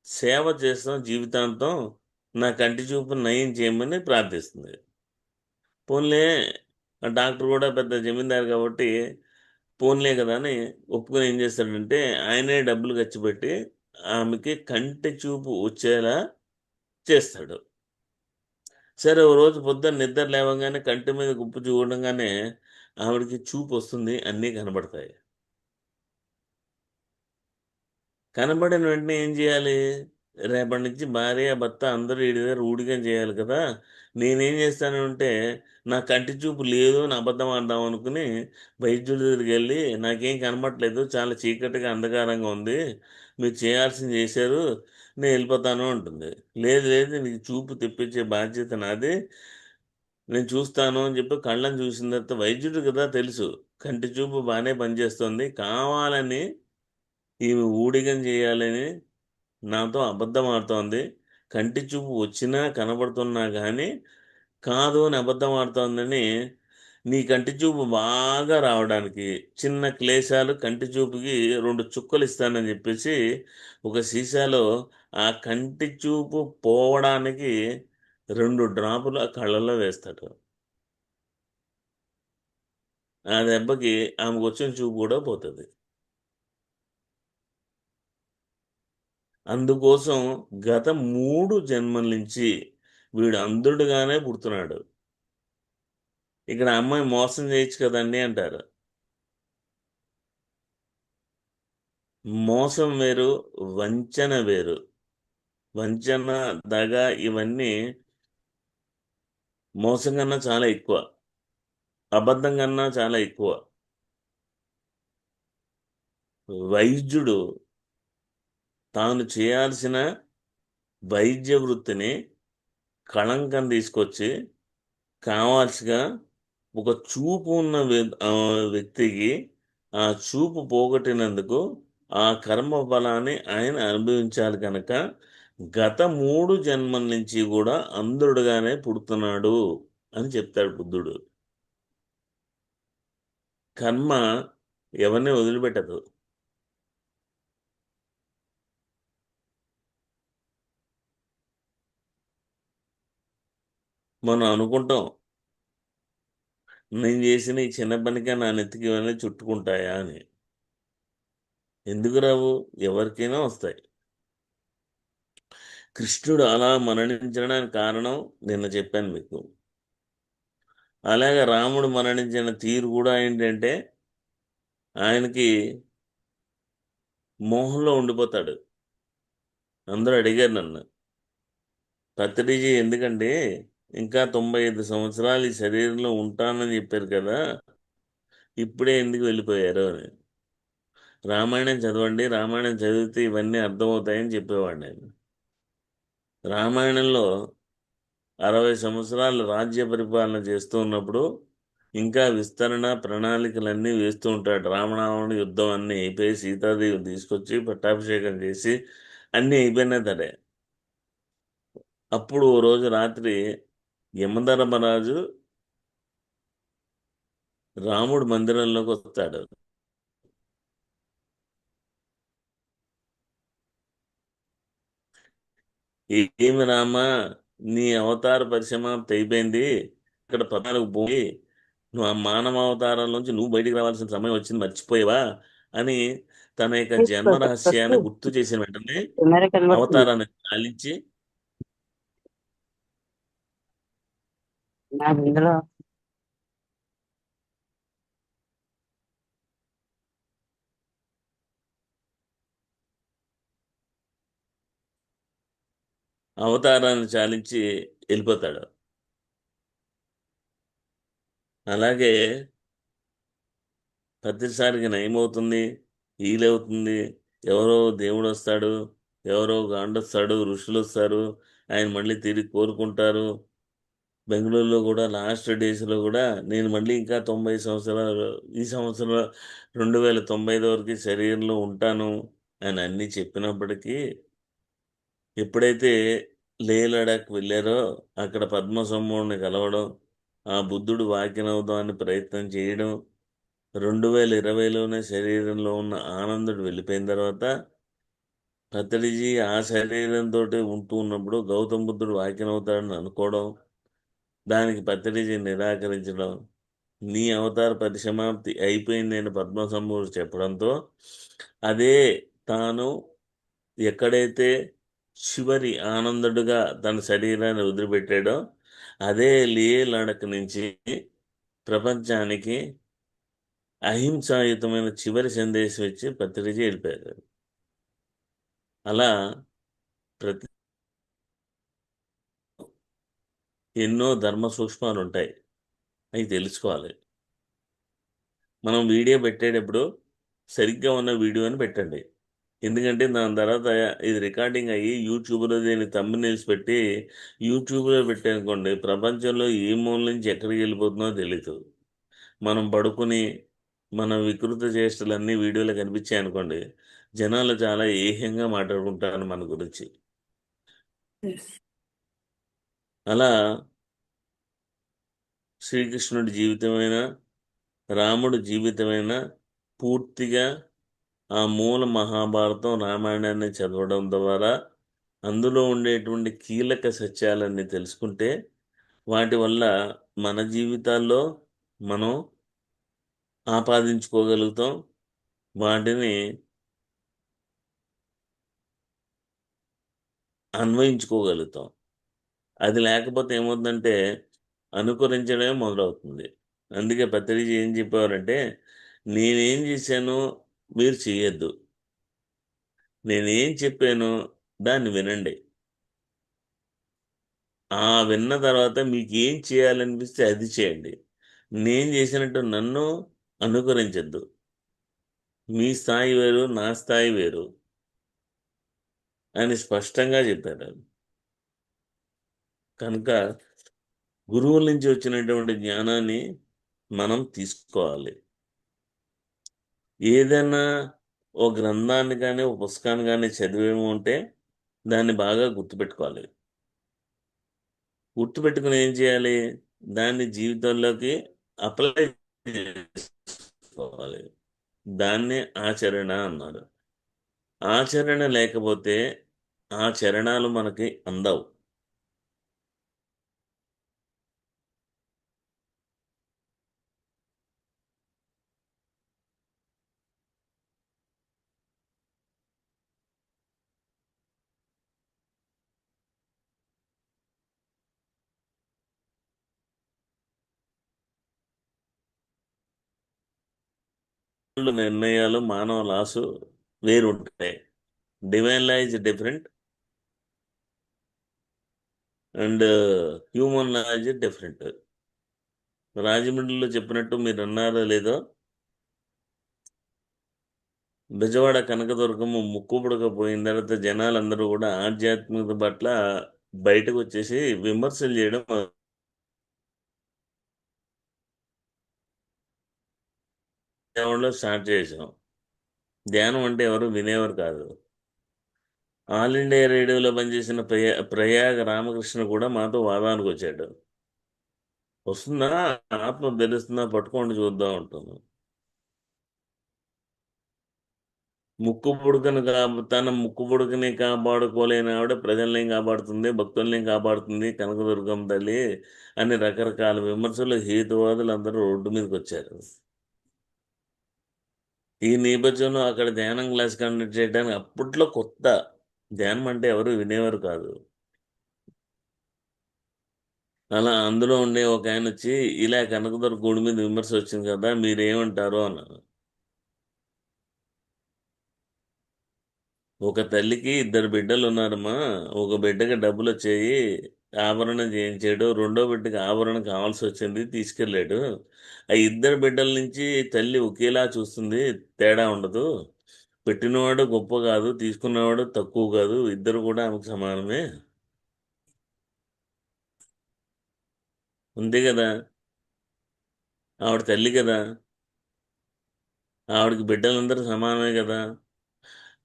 సేవ చేస్తాం జీవితాంతం, నా కంటి చూపు నయం చేయమని ప్రార్థిస్తుంది. పోన్లే, ఆ డాక్టర్ కూడా పెద్ద జమీందారు కాబట్టి పోన్లే కదా అని ఒప్పుకొని ఏం చేస్తాడంటే ఆయనే డబ్బులు ఖర్చు పెట్టి ఆమెకి కంటి చూపు వచ్చేలా చేస్తాడు. సరే, ఓ రోజు పొద్దున్న నిద్ర లేవగానే కంటి మీద గుప్పు చూడంగానే ఆవిడకి చూపు వస్తుంది, అన్నీ కనబడతాయి. కనబడిన వెంటనే ఏం చేయాలి? రేపటి నుంచి భార్య, భర్త అందరూ ఈడి దగ్గర ఊడిగం చేయాలి కదా! నేనేం చేస్తానంటే, నా కంటి చూపు లేదు అని అబద్ధం ఆడదాం అనుకుని వైద్యుడి దగ్గరికెళ్ళి, "నాకేం కనబడట్లేదు. చాలా చీకటిగా, అంధకారంగా ఉంది. మీరు చేయాల్సింది చేశారు. నేను వెళ్ళిపోతాను" అంటుంది. "లేదు లేదు, నీకు చూపు తెప్పించే బాధ్యత నాది. నేను చూస్తాను" అని చెప్పి కళ్ళని చూసిన తర్వాత వైద్యుడు కదా తెలుసు. కంటి చూపు బానే పనిచేస్తుంది. కావాలని ఈమె ఊడిగం చేయాలని నాతో అబద్ధం ఆడుతోంది. కంటి చూపు వచ్చినా కనబడుతున్నా గానీ, కాదు అని అబద్ధం ఆడుతోందని, నీ కంటి చూపు బాగా రావడానికి చిన్న క్లేశాలు కంటి చూపుకి 2 చుక్కలు ఇస్తానని చెప్పేసి, ఒక సీసాలో ఆ కంటి చూపు పోవడానికి 2 డ్రాపులు ఆ కళ్ళలో వేస్తాడు. ఆ దెబ్బకి ఆమెకొచ్చిన చూపు కూడా పోతది. అందుకోసం గత 3 జన్మల నుంచి వీడు అంధుడుగానే పుడుతున్నాడు. ఇక్కడ అమ్మాయి మోసం చేయొచ్చు కదండీ అంటారు. మోసం వేరు, వంచన వేరు. వంచన, దగ ఇవన్నీ మోసం కన్నా చాలా ఎక్కువ. అబద్ధం కన్నా చాలా ఎక్కువ. వైద్యుడు తాను చేయాల్సిన వైద్య వృత్తిని కళంకం తీసుకొచ్చి కావాల్సిగా ఒక చూపు ఉన్న వ్యక్తికి ఆ చూపు పోగొట్టినందుకు ఆ కర్మ ఫలాన్ని ఆయన అనుభవించాలి కనుక గత 3 జన్మల నుంచి కూడా అంధుడుగానే పుడుతున్నాడు అని చెప్తాడు బుద్ధుడు. కర్మ ఎవరిని వదిలిపెట్టదు. మనం అనుకుంటాం, నేను చేసిన ఈ చిన్న పనికే నా నెత్తికి ఇవన్నీ చుట్టుకుంటాయా అని. ఎందుకు రావు? ఎవరికైనా వస్తాయి. కృష్ణుడు అలా మరణించడానికి కారణం నిన్న చెప్పాను మీకు. అలాగే రాముడు మరణించిన తీరు కూడా ఏంటంటే ఆయనకి మోహంలో ఉండిపోతాడు. అందరూ అడిగారు నన్ను, పత్రిజీ ఎందుకంటే ఇంకా 95 సంవత్సరాలు ఈ శరీరంలో ఉంటానని చెప్పారు కదా, ఇప్పుడే ఎందుకు వెళ్ళిపోయారు అని. రామాయణం చదవండి, రామాయణం చదివితే ఇవన్నీ అర్థమవుతాయని చెప్పేవాడు నేను. రామాయణంలో 60 సంవత్సరాలు రాజ్య పరిపాలన చేస్తూ ఉన్నప్పుడు ఇంకా విస్తరణ ప్రణాళికలన్నీ వేస్తూ ఉంటాడు. రావణ యుద్ధం అన్నీ అయిపోయి సీతాదేవిని తీసుకొచ్చి పట్టాభిషేకం చేసి అన్నీ అయిపోయినా సరే అప్పుడు ఓ రోజు రాత్రి యమధర్మరాజు రాముడు మందిరంలోకి వస్తాడు. ఏమి రామా, నీ అవతార పరిసమాప్తి అయిపోయింది, ఇక్కడ పతాలకు పోయి నువ్వు ఆ మానవ అవతారం నుంచి నువ్వు బయటికి రావాల్సిన సమయం వచ్చింది, మర్చిపోయావా అని తన యొక్క జన్మ రహస్యాన్ని గుర్తు చేసిన వెంటనే అవతారాన్ని చాలించి అవతారాన్ని చాలించి వెళ్ళిపోతాడు. అలాగే ప్రతిసారికి నయమవుతుంది, హీలవుతుంది. ఎవరో దేవుడు వస్తాడు, ఎవరో గాండొస్తాడు, ఋషులు వస్తారు, ఆయన మళ్ళీ తిరిగి కోరుకుంటారు. బెంగళూరులో కూడా లాస్ట్ డేస్లో కూడా నేను మళ్ళీ ఇంకా 90 సంవత్సరాలు ఈ సంవత్సరం 2095 వరకు శరీరంలో ఉంటాను అని అన్నీ చెప్పినప్పటికీ ఎప్పుడైతే లే లడాక్ వెళ్ళారో అక్కడ పద్మసంభవుని కలవడం, ఆ బుద్ధుడు వాక్యనవుదాం అని ప్రయత్నం చేయడం, 2020లోనే శరీరంలో ఉన్న ఆనందుడు వెళ్ళిపోయిన తర్వాత పత్రిజీ ఆ శరీరంతో ఉంటూ ఉన్నప్పుడు గౌతమ బుద్ధుడు వాక్యనవుతాడని అనుకోవడం, దానికి పత్రిజీ నిరాకరించడం, నీ అవతార పరిసమాప్తి అయిపోయింది అని పద్మసంభవుడు చెప్పడంతో అదే తాను ఎక్కడైతే చివరి ఆనందుడుగా తన శరీరాన్ని వదిలిపెట్టాడో అదే లే లడక్ నుంచి ప్రపంచానికి అహింసాయుతమైన చివరి సందేశం ఇచ్చి పత్రిజీ వెళ్ళిపోయారు. అలా ప్రతి ఎన్నో ధర్మ సూక్ష్మాలు ఉంటాయి, అవి తెలుసుకోవాలి. మనం వీడియో పెట్టేటప్పుడు సరిగ్గా ఉన్న వీడియోని పెట్టండి. ఎందుకంటే దాని తర్వాత ఇది రికార్డింగ్ అయ్యి యూట్యూబ్లో దీన్ని థంబ్నెయిల్స్ పెట్టి యూట్యూబ్లో పెట్టానుకోండి, ప్రపంచంలో ఏ మూల నుంచి ఎక్కడికి వెళ్ళిపోతుందో తెలీదు. మనం పడుకుని మన వికృత చేష్టలన్నీ వీడియోలో కనిపించాయి అనుకోండి, జనాలు చాలా ఏహ్యంగా మాట్లాడుకుంటారు మన గురించి. అలా శ్రీకృష్ణుడి జీవితమైన రాముడి జీవితమైన పూర్తిగా ఆ మూల మహాభారతం రామాయణాన్ని చదవడం ద్వారా అందులో ఉండేటువంటి కీలక సత్యాలన్నీ తెలుసుకుంటే వాటి వల్ల మన జీవితాల్లో మనం ఆపాదించుకోగలుగుతాం, వాటిని అన్వయించుకోగలుగుతాం. అది లేకపోతే ఏమవుతుందంటే అనుకరించడమే మొదలవుతుంది. అందుకే పత్రిజీ ఏం చెప్పేవారంటే, నేనేం చేశానో మీరు చేయొద్దు, నేనేం చెప్పానో దాన్ని వినండి. ఆ విన్న తర్వాత మీకు ఏం చేయాలనిపిస్తే అది చేయండి. నేను చేసినట్టు నన్ను అనుకరించద్దు. మీ స్థాయి వేరు, నా స్థాయి వేరు అని స్పష్టంగా చెప్పారు. కనుక గురువుల నుంచి వచ్చినటువంటి జ్ఞానాన్ని మనం తీసుకోవాలి. ఏదైనా ఓ గ్రంథాన్ని కానీ ఓ పుస్తకాన్ని కానీ చదివేమో అంటే దాన్ని బాగా గుర్తుపెట్టుకోవాలి. గుర్తుపెట్టుకుని ఏం చేయాలి, దాన్ని జీవితంలోకి అప్లై చేసుకోవాలి. దాన్నే ఆచరణ అన్నారు. ఆచరణ లేకపోతే ఆ చరణాలు మనకి అందవు. నిర్ణయాలు మానవ లాసు వేరుంటాయి. Divine law is different and human law is different. రాజమండ్రిలో చెప్పినట్టు మీరు అన్నారో లేదో, బెజవాడ కనకదుర్గమ్మ ముక్కు పుడకపోయిన తర్వాత జనాలందరూ కూడా ఆధ్యాత్మికత పట్ల బయటకు వచ్చేసి విమర్శలు చేయడం దేవుళ్ళు స్టార్ట్ చేసాం. ధ్యానం అంటే ఎవరు వినేవారు కాదు. ఆల్ ఇండియా రేడియోలో పనిచేసిన ప్రయాగ రామకృష్ణ కూడా మాతో వాదానికి వచ్చాడు. వస్తుందా, ఆత్మ తెలుస్తుందా, పట్టుకోండి చూద్దాం అంటున్నాను. తన ముక్కు పుడకని కాపాడుకోలేని ఆవిడ ప్రజల్ని కాపాడుతుంది, భక్తుల్ని కాపాడుతుంది కనకదుర్గం తల్లి అని రకరకాల విమర్శలు, హేతువాదులు అందరూ రోడ్డు మీదకి వచ్చారు. ఈ నేపథ్యంలో అక్కడ ధ్యానం క్లాస్ కండక్ట్ చేయడానికి అప్పట్లో కొత్త. ధ్యానం అంటే ఎవరు వినేవారు కాదు. అలా అందులో ఉండే ఒక ఆయన వచ్చి, ఇలా కనకదుర్గ గుడి మీద విమర్శ వచ్చింది కదా, మీరేమంటారు అన్నారు. ఒక తల్లికి ఇద్దరు బిడ్డలు ఉన్నారమ్మా. ఒక బిడ్డకి డబ్బులు వచ్చాయి, ఆభరణం చేయించాడు. రెండో బిడ్డకి ఆభరణం కావాల్సి వచ్చింది, తీసుకెళ్ళాడు. ఆ ఇద్దరు బిడ్డల నుంచి తల్లి ఒకేలా చూస్తుంది, తేడా ఉండదు. పెట్టినవాడు గొప్ప కాదు, తీసుకున్నవాడు తక్కువ కాదు, ఇద్దరు కూడా ఆమెకు సమానమే. ఉంది కదా, ఆవిడ తల్లి కదా, ఆవిడకి బిడ్డలందరూ సమానమే కదా.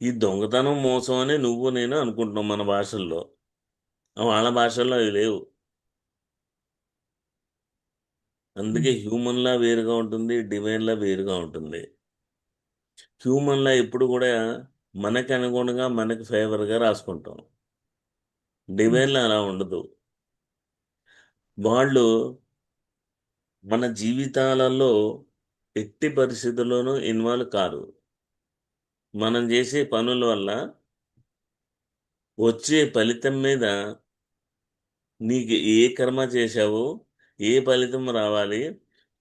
ఈ దొంగతనం మోసం అని నువ్వు నేను అనుకుంటున్నాం మన భాషల్లో. వాళ్ళ భాషల్లో అవి లేవు. అందుకే హ్యూమన్ లా వేరుగా ఉంటుంది, డివైన్ లా వేరుగా ఉంటుంది. హ్యూమన్ లా ఎప్పుడు కూడా మనకి అనుగుణంగా మనకి ఫేవర్గా రాసుకుంటాం. డివైన్ లా అలా ఉండదు. వాళ్ళు మన జీవితాలలో ఎట్టి పరిస్థితుల్లోనూ ఇన్వాల్వ్ కారు. మనం చేసే పనుల వల్ల వచ్చే ఫలితం మీద నీకు ఏ కర్మ చేశావో, ఏ ఫలితం రావాలి,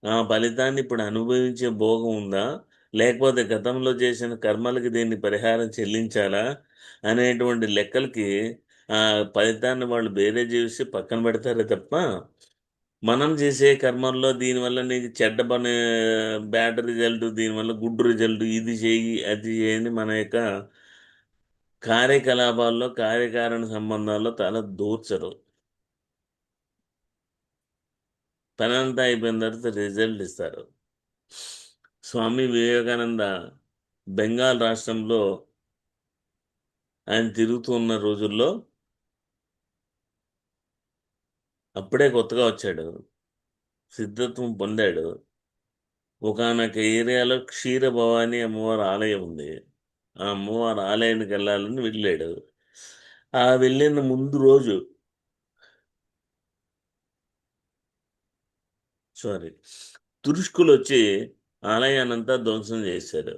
ఆ ఫలితాన్ని ఇప్పుడు అనుభవించే భోగం ఉందా, లేకపోతే గతంలో చేసిన కర్మలకి దీన్ని పరిహారం చెల్లించాలా అనేటువంటి లెక్కలకి ఆ ఫలితాన్ని వాళ్ళు వేరే చేసి పక్కన పెడతారే తప్ప, మనం చేసే కర్మల్లో దీనివల్ల నీకు చెడ్డ పని, బ్యాడ్ రిజల్ట్, దీనివల్ల గుడ్ రిజల్ట్, ఇది చేయి అది చేయని మన యొక్క కార్యకలాపాల్లో, కార్యకారణ సంబంధాల్లో తల దూర్చరు. పని అంతా అయిపోయిన తర్వాత రిజల్ట్ ఇస్తారు. స్వామి వివేకానంద బెంగాల్ రాష్ట్రంలో ఆయన తిరుగుతూ ఉన్న రోజుల్లో, అప్పుడే కొత్తగా వచ్చాడు, సిద్ధత్వం పొందాడు. ఒకానొక ఏరియాలో క్షీర భవాని అమ్మవారి ఆలయం ఉంది. ఆ అమ్మవారి ఆలయానికి వెళ్ళాలని వెళ్ళాడు. ఆ వెళ్ళిన ముందు రోజు, సారీ, తురుష్కులు వచ్చి ఆలయాన్నంతా ధ్వంసం చేశారు.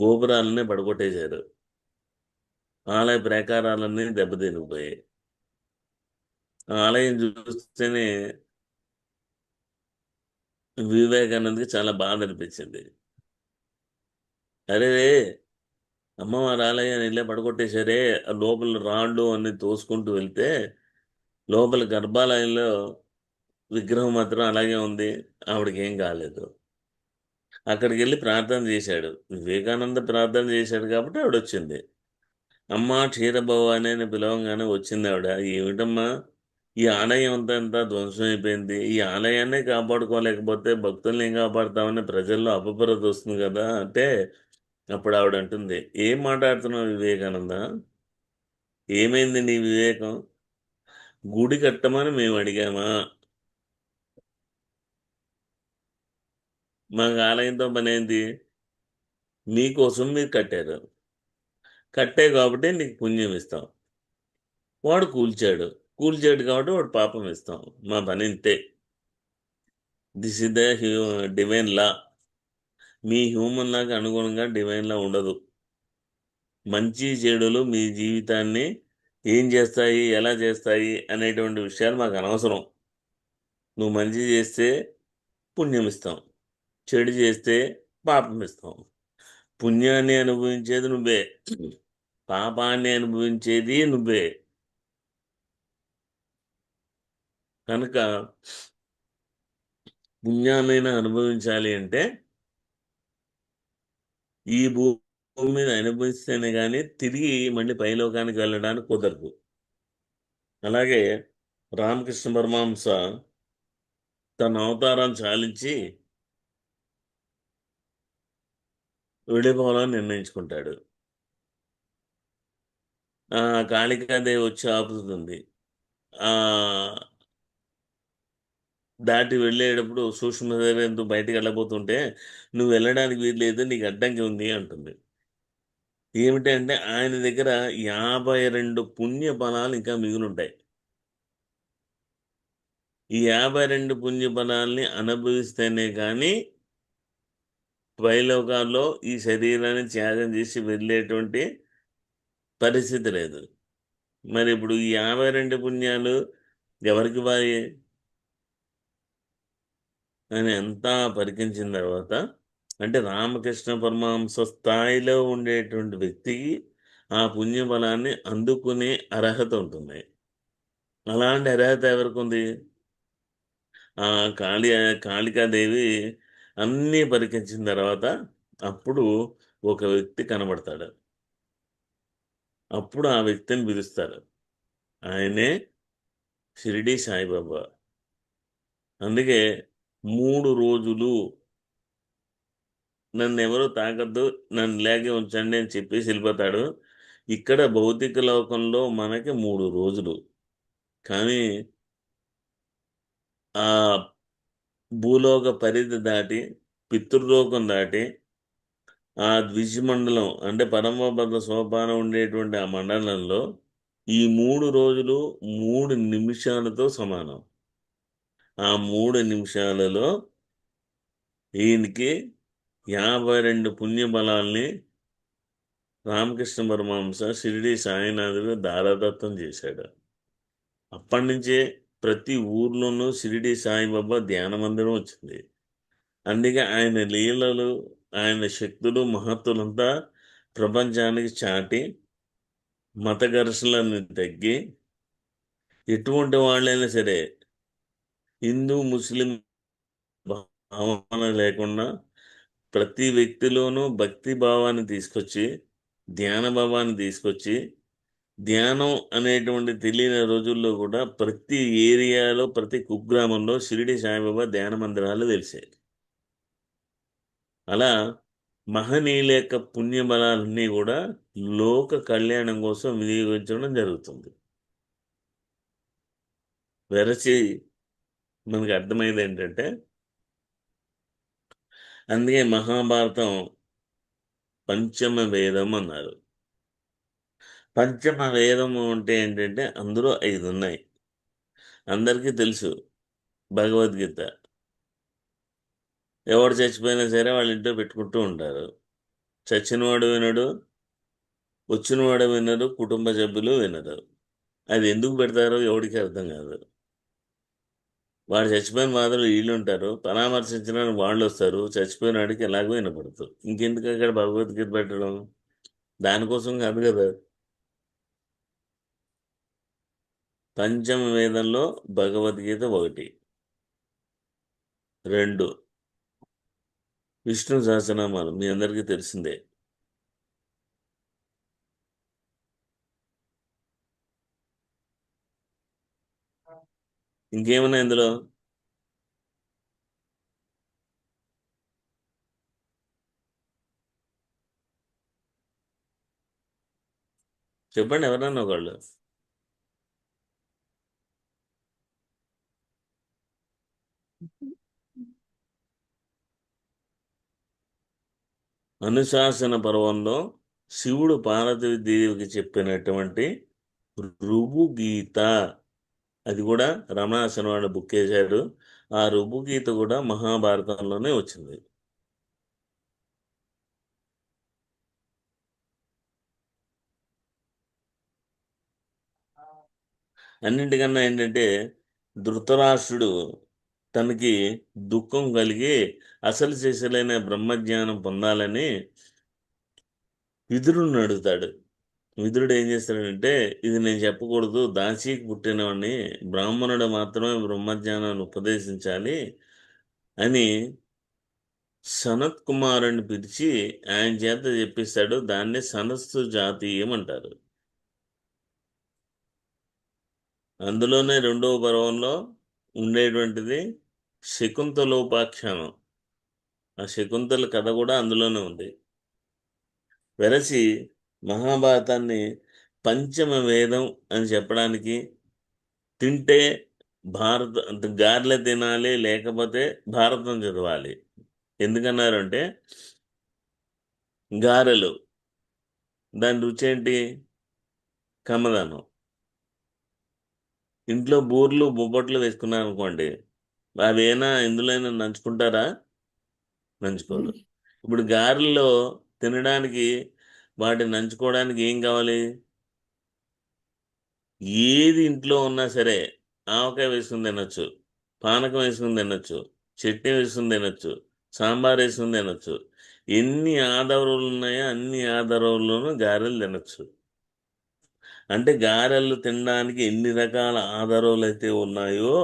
గోపురాలన్నీ పడగొట్టేశారు. ఆలయ ప్రాకారాలన్నీ దెబ్బతినిపోయాయి. ఆలయం చూస్తేనే వివేకానందకి చాలా బాధ అనిపించింది. అరే, అమ్మవారి ఆలయాన్ని ఇల్లే పడగొట్టేశారే, ఆ లోపల రాళ్ళు అన్ని తోసుకుంటూ వెళ్తే లోపల గర్భాలయంలో విగ్రహం మాత్రం అలాగే ఉంది, ఆవిడకి ఏం కాలేదు. అక్కడికి వెళ్ళి ప్రార్థన చేశాడు. వివేకానంద ప్రార్థన చేశాడు కాబట్టి ఆవిడ వచ్చింది. అమ్మ క్షీరభవాని అని పిలవంగానే వచ్చింది ఆవిడ. ఏమిటమ్మా, ఈ ఆలయం అంతా ఎంత ధ్వంసం అయిపోయింది, ఈ ఆలయాన్నే కాపాడుకోలేకపోతే భక్తుల్ని ఏం కాపాడుతామని ప్రజల్లో అపప్రద వస్తుంది కదా అంటే, అప్పుడు ఆవిడ అంటుంది, ఏం మాట్లాడుతున్నావు వివేకానంద, ఏమైంది నీ వివేకం? గుడి కట్టమని మేము అడిగామా? మాకు ఆలయంతో పని ఏంటి? మీకోసం మీరు కట్టారు, కట్టే కాబట్టి నీకు పుణ్యం ఇస్తాం. వాడు కూల్చాడు, కూల్చాడు కాబట్టి వాడు పాపం ఇస్తాం. మా పని ఇంతే. This is the divine law. Me human లాగా అనుగుణంగా డివైన్ లా ఉండదు. మంచి చెడులు మీ జీవితాన్ని ఏం చేస్తాయి, ఎలా చేస్తాయి అనేటువంటి విషయాలు మాకు అనవసరం. నువ్వు మంచి చేస్తే పుణ్యం ఇస్తాం, చెడు చేస్తే పాపం ఇస్తాం. పుణ్యాన్ని అనుభవించేది నువ్వే, పాపాన్ని అనుభవించేది నువ్వే. కనుక పుణ్యాన్నైనా అనుభవించాలి అంటే ఈ భూమి మీద అనుభవిస్తేనే కానీ తిరిగి మళ్ళీ పైలోకానికి వెళ్ళడానికి కుదరదు. అలాగే రామకృష్ణ పరమహంస తన అవతారాన్ని చాలించి వెళ్ళిపోవాలని నిర్ణయించుకుంటాడు. ఆ కాళికాదేవి వచ్చి ఆపుతుంది. ఆ దాటి వెళ్ళేటప్పుడు సూక్ష్మదేవి ఎందుకు బయటికి వెళ్ళబోతుంటే, నువ్వు వెళ్ళడానికి వీలు లేదు, నీకు అడ్డంకి ఉంది అంటుంది. ఏమిటంటే ఆయన దగ్గర 52 పుణ్య ఫలాలు ఇంకా మిగిలింటాయి. ఈ 52 పుణ్య ఫలాల్ని అనుభవిస్తేనే కానీ పైలోకాల్లో ఈ శరీరాన్ని త్యాగం చేసి వెళ్ళేటువంటి పరిస్థితి లేదు. మరి ఇప్పుడు ఈ 52 పుణ్యాలు ఎవరికి వారి అని అంతా పరికించిన తర్వాత, అంటే రామకృష్ణ పరమహంస స్థాయిలో ఉండేటువంటి వ్యక్తికి ఆ పుణ్య బలాన్ని అందుకునే అర్హత ఉంటుంది. అలాంటి అర్హత ఎవరికి ఉంది? ఆ కాళీ కాళికాదేవి అన్నీ పరికించిన తర్వాత అప్పుడు ఒక వ్యక్తి కనబడతాడు. అప్పుడు ఆ వ్యక్తిని పిలుస్తారు. ఆయనే షిరిడి సాయిబాబా. అందుకే 3 రోజులు నన్ను ఎవరు తాకద్దు, నన్ను ఇలాగే ఉంచండి అని చెప్పేసి వెళ్ళిపోతాడు. ఇక్కడ భౌతిక లోకంలో మనకి 3 రోజులు. కానీ ఆ భూలోక పరిధి దాటి, పితృలోకం దాటి, ఆ ద్విజమండలం అంటే పరమపద సోపానం ఉండేటువంటి ఆ మండలంలో ఈ 3 రోజులు 3 నిమిషాలతో సమానం. ఆ 3 నిమిషాలలో ఈయనకి 52 పుణ్యబలాల్ని రామకృష్ణ పరమహంస షిరిడి సాయినాథుడు దారాదత్తం చేశాడు. అప్పటి నుంచే ప్రతి ఊర్లోనూ షిరిడి సాయిబాబా ధ్యాన మందిరం వచ్చింది. అందుకే ఆయన లీలలు, ఆయన శక్తులు, మహత్తులంతా ప్రపంచానికి చాటి మత ఘర్షణలను తగ్గి, ఎటువంటి వాళ్ళైనా సరే హిందూ ముస్లిం భావన లేకుండా ప్రతి వ్యక్తిలోనూ భక్తి భావాన్ని తీసుకొచ్చి, ధ్యాన భావాన్ని తీసుకొచ్చి, ధ్యానం అనేటువంటి తెలియని రోజుల్లో కూడా ప్రతి ఏరియాలో, ప్రతి కుగ్రామంలో షిరిడి సాయిబాబా ధ్యాన మందిరాలు వెలిసాయి. అలా మహనీయుల యొక్క పుణ్యబలాలన్నీ కూడా లోక కళ్యాణం కోసం వినియోగించడం జరుగుతుంది. వెరచి మనకి అర్థమైంది ఏంటంటే, అందుకే మహాభారతం పంచమ వేదం అన్నారు. పంచమ వేదము అంటే ఏంటంటే అందులో 5 ఉన్నాయి. అందరికీ తెలుసు భగవద్గీత. ఎవడు చచ్చిపోయినా సరే వాళ్ళ ఇంట్లో పెట్టుకుంటూ ఉంటారు. చచ్చినవాడు వినడు, వచ్చినవాడు వినరు, కుటుంబ సభ్యులు వినరు. అది ఎందుకు పెడతారో ఎవడికి అర్థం కాదు. వాడు చచ్చిపోయిన మాత్రం వీళ్ళు ఉంటారు, పరామర్శించడానికి వాళ్ళు వస్తారు, చచ్చిపోయిన వాడికి ఎలాగో వినపడుతుంది. ఇంకెందుకు అక్కడ భగవద్గీత పెట్టడం? దానికోసం కాదు కదా. పంచమ వేదంలో భగవద్గీత 1. 2 విష్ణు సహస్రనామాలు మీ అందరికీ తెలిసిందే. ఇంకేమన్నా ఇందులో? చెప్పండి ఎవరన్నా ఒకళ్ళు. అనుశాసన పర్వంలో శివుడు పార్వతీదేవికి చెప్పినటువంటి రుభు గీత, అది కూడా రమణాసన వాళ్ళు బుక్ చేశాడు. ఆ రుభు గీత కూడా మహాభారతంలోనే వచ్చింది. అన్నింటికన్నా ఏంటంటే ధృతరాష్ట్రుడు తనకి దుఃఖం కలిగి అసలు చేసలైన బ్రహ్మజ్ఞానం పొందాలని విదురుని అడుగుతాడు. విదురుడు ఏం చేస్తాడంటే, ఇది నేను చెప్పకూడదు, దాసీకి పుట్టినవాడిని, బ్రాహ్మణుడు మాత్రమే బ్రహ్మజ్ఞానాన్ని ఉపదేశించాలి అని సనత్ కుమారుని పిలిచి ఆయన చేత చెప్పిస్తాడు. దాన్ని సనత్సు జాతీయం అంటారు. అందులోనే రెండవ పర్వంలో ఉండేటువంటిది శకుంతలోపాఖ్యానం. ఆ శకుంతల కథ కూడా అందులోనే ఉంది. వెరసి మహాభారతాన్ని పంచమ వేదం అని చెప్పడానికి, తింటే గారెలు తినాలి, లేకపోతే భారతం చదవాలి. ఎందుకన్నారంటే, గారెలు దాని రుచి ఏంటి? కమ్మదనం. ఇంట్లో బూర్లు బొబ్బట్లు వేసుకున్నాను అనుకోండి, అవేనా ఎందులోనైనా నంచుకుంటారా? నంచుకోరు. ఇప్పుడు గారెల్లో తినడానికి, వాటిని నంచుకోవడానికి ఏం కావాలి? ఏది ఇంట్లో ఉన్నా సరే, ఆవకాయ వేసుకుని తినొచ్చు, పానకం వేసుకుని తినొచ్చు, చట్నీ వేసుకుని తినొచ్చు, సాంబార్ వేసుకుని తినొచ్చు. ఎన్ని ఆధారాలు ఉన్నాయో అన్ని ఆధారాల్లోనూ గారెలు తినొచ్చు. అంటే గారెలు తినడానికి ఎన్ని రకాల ఆధారాలు అయితే ఉన్నాయో,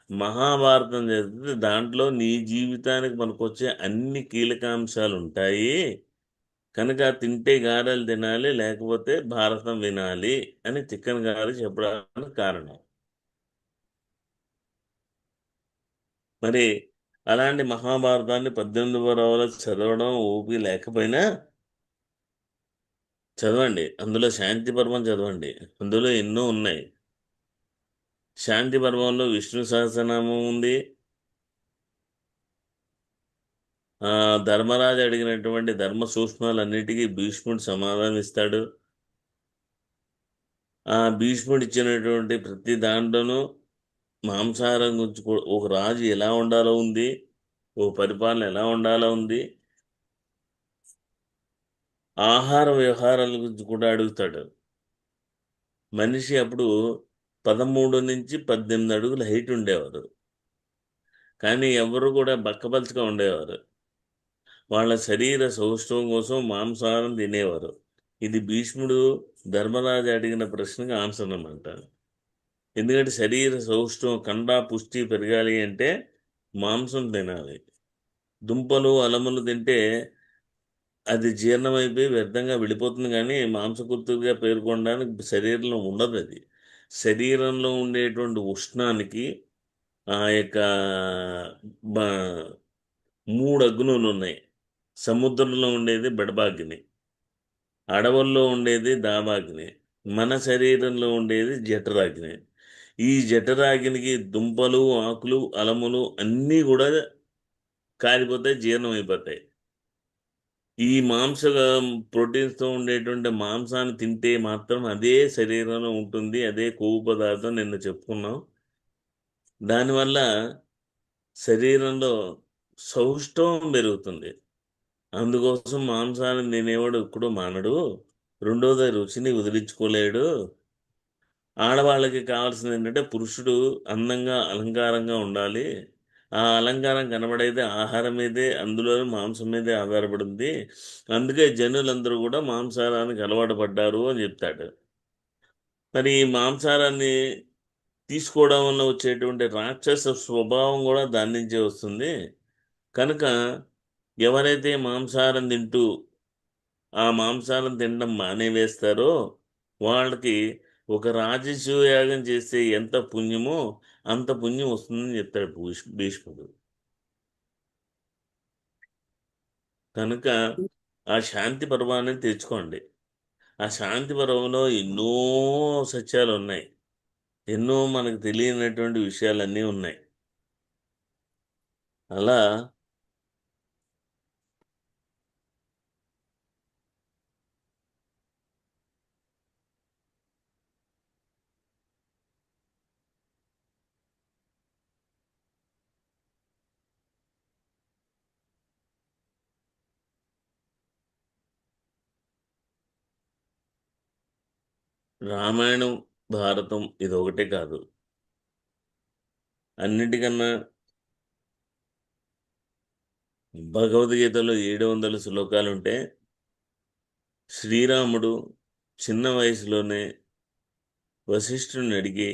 మహాభారతం చదివితే దాంట్లో నీ జీవితానికి మనకొచ్చే అన్ని కీలకాంశాలు ఉంటాయి. కనుక తింటే గారెలు తినాలి, లేకపోతే భారతం వినాలి అని తిక్కన గారు చెప్పడానికి కారణం. మరి అలాంటి మహాభారతాన్ని 18 రోజులు చదవడం ఓపి లేకపోయినా చదవండి. అందులో శాంతి పర్వం చదవండి. అందులో ఎన్నో ఉన్నాయి. శాంతి పర్వంలో విష్ణు సహస్రనామం ఉంది. ధర్మరాజు అడిగినటువంటి ధర్మ సూక్ష్మాలన్నిటికీ భీష్ముడు సమాధానం ఇస్తాడు. ఆ భీష్ముడు ఇచ్చినటువంటి ప్రతి దాంట్లోనూ మాంసాహారం గురించి ఒక రాజు ఎలా ఉండాలో ఉంది, ఓ పరిపాలన ఎలా ఉండాలో ఉంది, ఆహార వ్యవహారాల గురించి కూడా అడుగుతాడు. మనిషి అప్పుడు 13 నుంచి 18 అడుగుల హైట్ ఉండేవారు. కానీ ఎవరు కూడా బక్కపలుచగా ఉండేవారు. వాళ్ళ శరీర సౌష్ఠవం కోసం మాంసాహారం తినేవారు. ఇది భీష్ముడు ధర్మరాజు అడిగిన ప్రశ్నకు ఆన్సర్ అన్నమాట. ఎందుకంటే శరీర సౌష్ఠవం, కండా పుష్టి పెరగాలి అంటే మాంసం తినాలి. దుంపలు అలములు తింటే అది జీర్ణమైపోయి వ్యర్థంగా వెళ్ళిపోతుంది, కానీ మాంసకృతులుగా పేర్కొనడానికి శరీరంలో ఉండదు. అది శరీరంలో ఉండేటువంటి ఉష్ణానికి ఆ యొక్క మూడు అగ్నులు ఉన్నాయి. సముద్రంలో ఉండేది బెడబాగ్ని, అడవుల్లో ఉండేది దావాగ్ని, మన శరీరంలో ఉండేది జఠరాగ్ని. ఈ జఠరాగ్నికి దుంపలు, ఆకులు, అలములు అన్నీ కూడా కాలిపోతాయి, జీర్ణం అయిపోతాయి. ఈ ప్రోటీన్స్తో ఉండేటువంటి మాంసాన్ని తింటే మాత్రం అదే శరీరంలో ఉంటుంది, అదే కొవ్వు పదార్థం నిన్న చెప్పుకున్నాం. దానివల్ల శరీరంలో సౌష్ఠవం పెరుగుతుంది. అందుకోసం మాంసాన్ని తినేవాడు ఇప్పుడు మానడు. రెండోది, రుచిని వదిలించుకోలేడు. ఆడవాళ్ళకి కావాల్సింది ఏంటంటే పురుషుడు అందంగా అలంకారంగా ఉండాలి. ఆ అలంకారం కనబడేది ఆహారం మీదే, అందులో మాంసం మీదే ఆధారపడింది. అందుకే జనులందరూ కూడా మాంసాహారానికి అలవాటు పడ్డారు అని చెప్తాడు. మరి ఈ మాంసాహారాన్ని తీసుకోవడం వల్ల వచ్చేటువంటి రాక్షస స్వభావం కూడా దాని నుంచే వస్తుంది. కనుక ఎవరైతే మాంసాహారం తింటూ ఆ మాంసాలను తినడం మానేవేస్తారో వాళ్ళకి ఒక రాజసూయాగం చేస్తే ఎంత పుణ్యమో అంత పుణ్యం వస్తుందని చెప్తాడు భీష్ముడు. కనుక ఆ శాంతి పర్వాన్ని తెచ్చుకోండి. ఆ శాంతి పర్వంలో ఎన్నో సత్యాలు ఉన్నాయి, ఎన్నో మనకు తెలియనటువంటి విషయాలన్నీ ఉన్నాయి. అలా రామాయణం, భారతం ఇది ఒకటే కాదు, అన్నిటికన్నా భగవద్గీతలో 700 శ్లోకాలుంటే శ్రీరాముడు చిన్న వయసులోనే వశిష్ఠుడిని అడిగి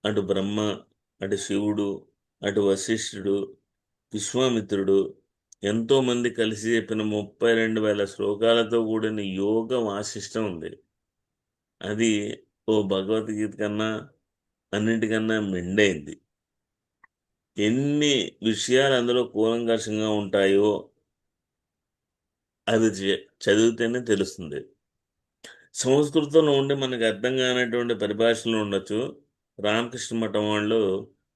అటు బ్రహ్మ, అటు శివుడు, అటు వశిష్ఠుడు, విశ్వామిత్రుడు ఎంతోమంది కలిసి చెప్పిన 32,000 శ్లోకాలతో కూడిన యోగ వాసిష్టం ఉంది. అది ఓ భగవద్గీత కన్నా అన్నిటికన్నా మెండైంది. ఎన్ని విషయాలు అందులో కూలంకషంగా ఉంటాయో అది చదివితేనే తెలుస్తుంది. సంస్కృతంలో ఉండి మనకు అర్థం కానటువంటి పరిభాషలు ఉండొచ్చు. రామకృష్ణ మఠం వాళ్ళు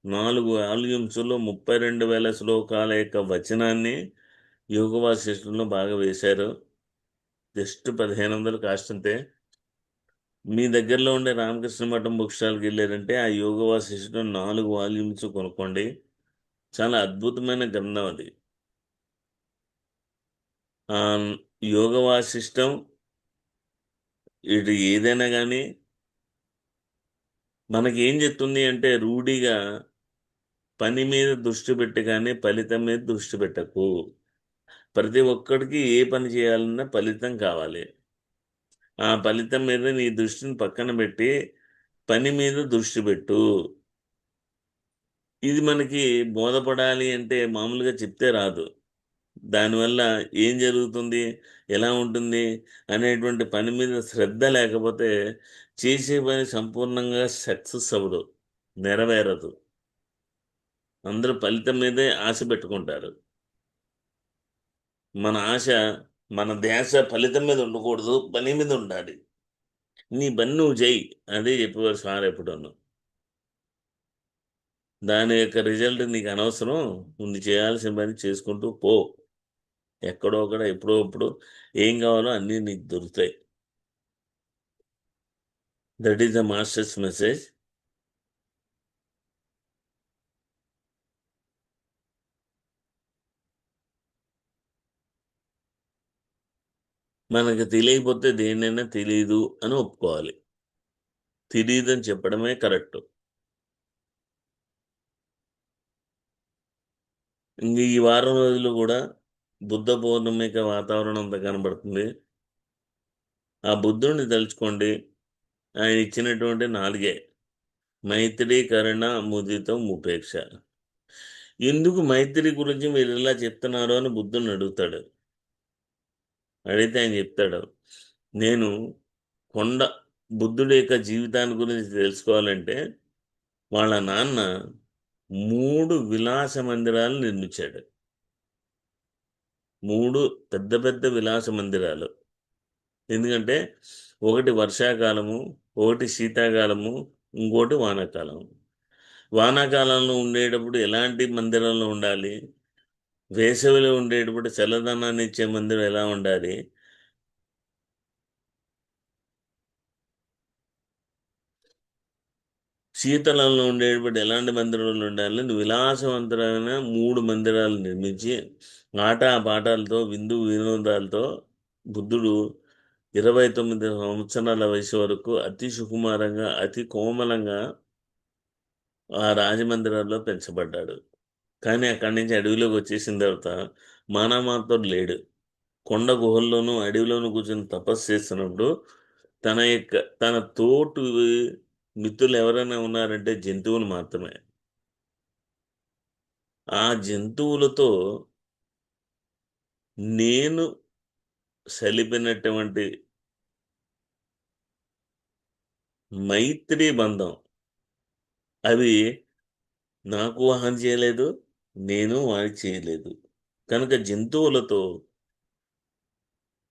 4 వాల్యూమ్స్‌లో 32,000 శ్లోకాల యొక్క వచనాన్ని యోగ వాసిష్టంలో బాగా వేశారు. జస్ట్ 1500 కాస్ట్ అంతే. మీ దగ్గరలో ఉండే రామకృష్ణ మఠం బుక్ స్టాల్‌కెళ్లారంటే ఆ యోగ వాసిష్టం 4 వాల్యూమ్స్ కొనుక్కోండి. చాలా అద్భుతమైన గ్రంథం అది. ఆహ్, యోగ వాసిష్టం ఇటు ఏదైనా గానీ మనకేం చెప్తుంది అంటే రూఢిగా పని మీద దృష్టి పెట్టి గానీ ఫలితం మీద దృష్టి పెట్టకు. ప్రతి ఒక్కడికి ఏ పని చేయాలన్నా ఫలితం కావాలి. ఆ ఫలితం మీద నీ దృష్టిని పక్కన పెట్టి పని మీద దృష్టి పెట్టు. ఇది మనకి బోధపడాలి అంటే మామూలుగా చెప్తే రాదు. దానివల్ల ఏం జరుగుతుంది? ఎలా ఉంటుంది? అనేటువంటి పని మీద శ్రద్ధ లేకపోతే చేసే పని సంపూర్ణంగా సక్సెస్ అవ్వదు. నెరవేరదు. అందరూ ఫలితం మీదే ఆశ పెట్టుకుంటారు. మన ఆశ, మన ధ్యాస ఫలితం మీద ఉండకూడదు. పని మీద ఉండాలి. నీ పని నువ్వు చెయ్యి. అదే చెప్పేవారు సార్ ఎప్పుడూను. దాని యొక్క రిజల్ట్ నీకు అనవసరం. నువ్వు చేయాల్సిన పని చేసుకుంటూ పో. ఎక్కడో అక్కడ, ఎప్పుడో అప్పుడు ఏం కావాలో అన్నీ నీకు దొరుకుతాయి. That is the masters message. మనకు తెలియకపోతే దేన్నైనా తెలీదు అని ఒప్పుకోవాలి. తెలీదని చెప్పడమే కరెక్టు. ఇంక ఈ వారం రోజులు గూడా బుద్ధ పౌర్ణమిక వాతావరణం అంతా కనబడుతుంది. ఆ బుద్ధుడిని తలుచుకోండి. ఆయన ఇచ్చినటువంటి 4 మైత్రి, కరుణ, ముదితం, ఉపేక్ష. ఎందుకు మైత్రి గురించి మీరిలా చెప్తున్నారు అని బుద్ధుడిని అడుగుతాడు. అడిగితే ఆయన చెప్తాడు, నేను కొండ బుద్ధుడి యొక్క జీవితాన్ని గురించి తెలుసుకోవాలంటే వాళ్ళ నాన్న 3 విలాస మందిరాలు నిర్మించాడు. 3 పెద్ద పెద్ద విలాస మందిరాలు. ఎందుకంటే ఒకటి వర్షాకాలము, ఒకటి శీతాకాలము, ఇంకోటి వానాకాలం. వానాకాలంలో ఉండేటప్పుడు ఎలాంటి మందిరంలో ఉండాలి? వేసవిలో ఉండేటప్పుడు చల్లదనాన్ని ఇచ్చే మందిరం ఎలా ఉండాలి? శీతలంలో ఉండేటప్పుడు ఎలాంటి మందిరాలు ఉండాలని విలాసవంతమైన 3 మందిరాలు నిర్మించి, ఆటపాటలతో, విందు వినోదాలతో బుద్ధుడు 29 సంవత్సరాల వయసు వరకు అతి సుకుమారంగా, అతి కోమలంగా ఆ రాజమందిరాల్లో పెంచబడ్డాడు. కానీ అక్కడి నుంచి అడవిలోకి వచ్చేసిన తర్వాత మానవమాత్రుడు లేడు. కొండ గుహల్లోనూ, అడవిలోనూ కూర్చొని తపస్సు చేస్తున్నప్పుడు తన తోటి మిత్రులు ఎవరైనా ఉన్నారంటే జంతువులు మాత్రమే. ఆ జంతువులతో నేను సలిపినటువంటి మైత్రీ బంధం అవి నాకు హాని చేయలేదు. నేను వాడికి చేయలేదు. కనుక జంతువులతో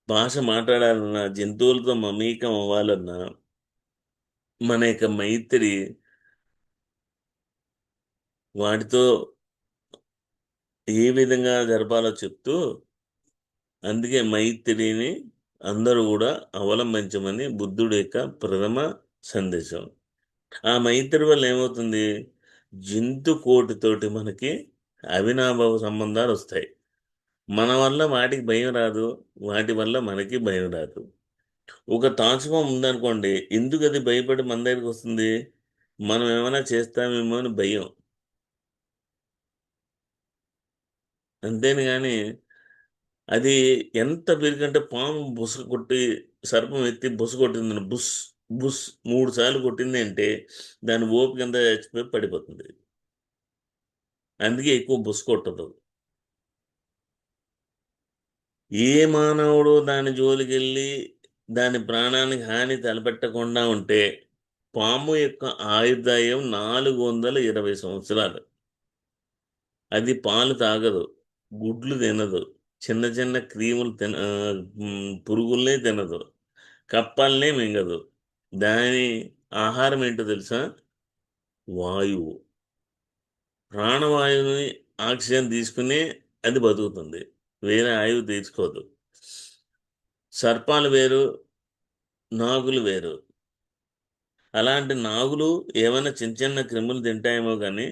భాష మాట్లాడాలన్నా, జంతువులతో మమేకం అవ్వాలన్నా, మన యొక్క మైత్రి వాటితో ఏ విధంగా జరపాలో చెప్తూ, అందుకే మైత్రిని అందరూ గూడా అవలంబించమని బుద్ధుడి యొక్క ప్రథమ సందేశం. ఆ మైత్రి వల్ల ఏమవుతుంది? జంతు కోటితోటి మనకి అవినాభావ సంబంధాలొస్తాయి. మన వల్ల వాటికి భయం రాదు. వాటి వల్ల మనకి భయం రాదు. ఒక తాచుపాము ఉందనుకోండి, ఎందుకది భయపడి మన దగ్గరికొస్తుంది? మనం ఏమైనా చేస్తామేమో అని భయం. అంతేను గాని అది ఎంత పెరిగంటే పాము బుస కొట్టి సర్పం ఎత్తి బుస కొట్టిందని బుస్ బుస్ 3 సార్లు కొట్టింది అంటే దాని ఓపిక అంతా చచ్చిపోయి పడిపోతుంది. అందుకే ఎక్కువ బుస కొట్టదు. ఏ మానవుడు దాని జోలికెళ్ళి దాని ప్రాణానికి హాని తలపెట్టకుండా ఉంటే పాము యొక్క ఆయుర్దాయం 420 సంవత్సరాలు. అది పాలు తాగదు, గుడ్లు తినదు, చిన్న చిన్న క్రీములు పురుగుల్నే తినదు, కప్పల్నే మింగదు. దాని ఆహారం ఏంటో తెలుసా? వాయువు. ప్రాణవాయువుని ఆక్సిజన్ తీసుకుని అది బతుకుతుంది. వేరే ఆయువు తీసుకోదు. సర్పాలు వేరు, నాగులు వేరు. అలాంటి నాగులు ఏమైనా చిన్న చిన్న క్రిములు తింటాయేమో కానీ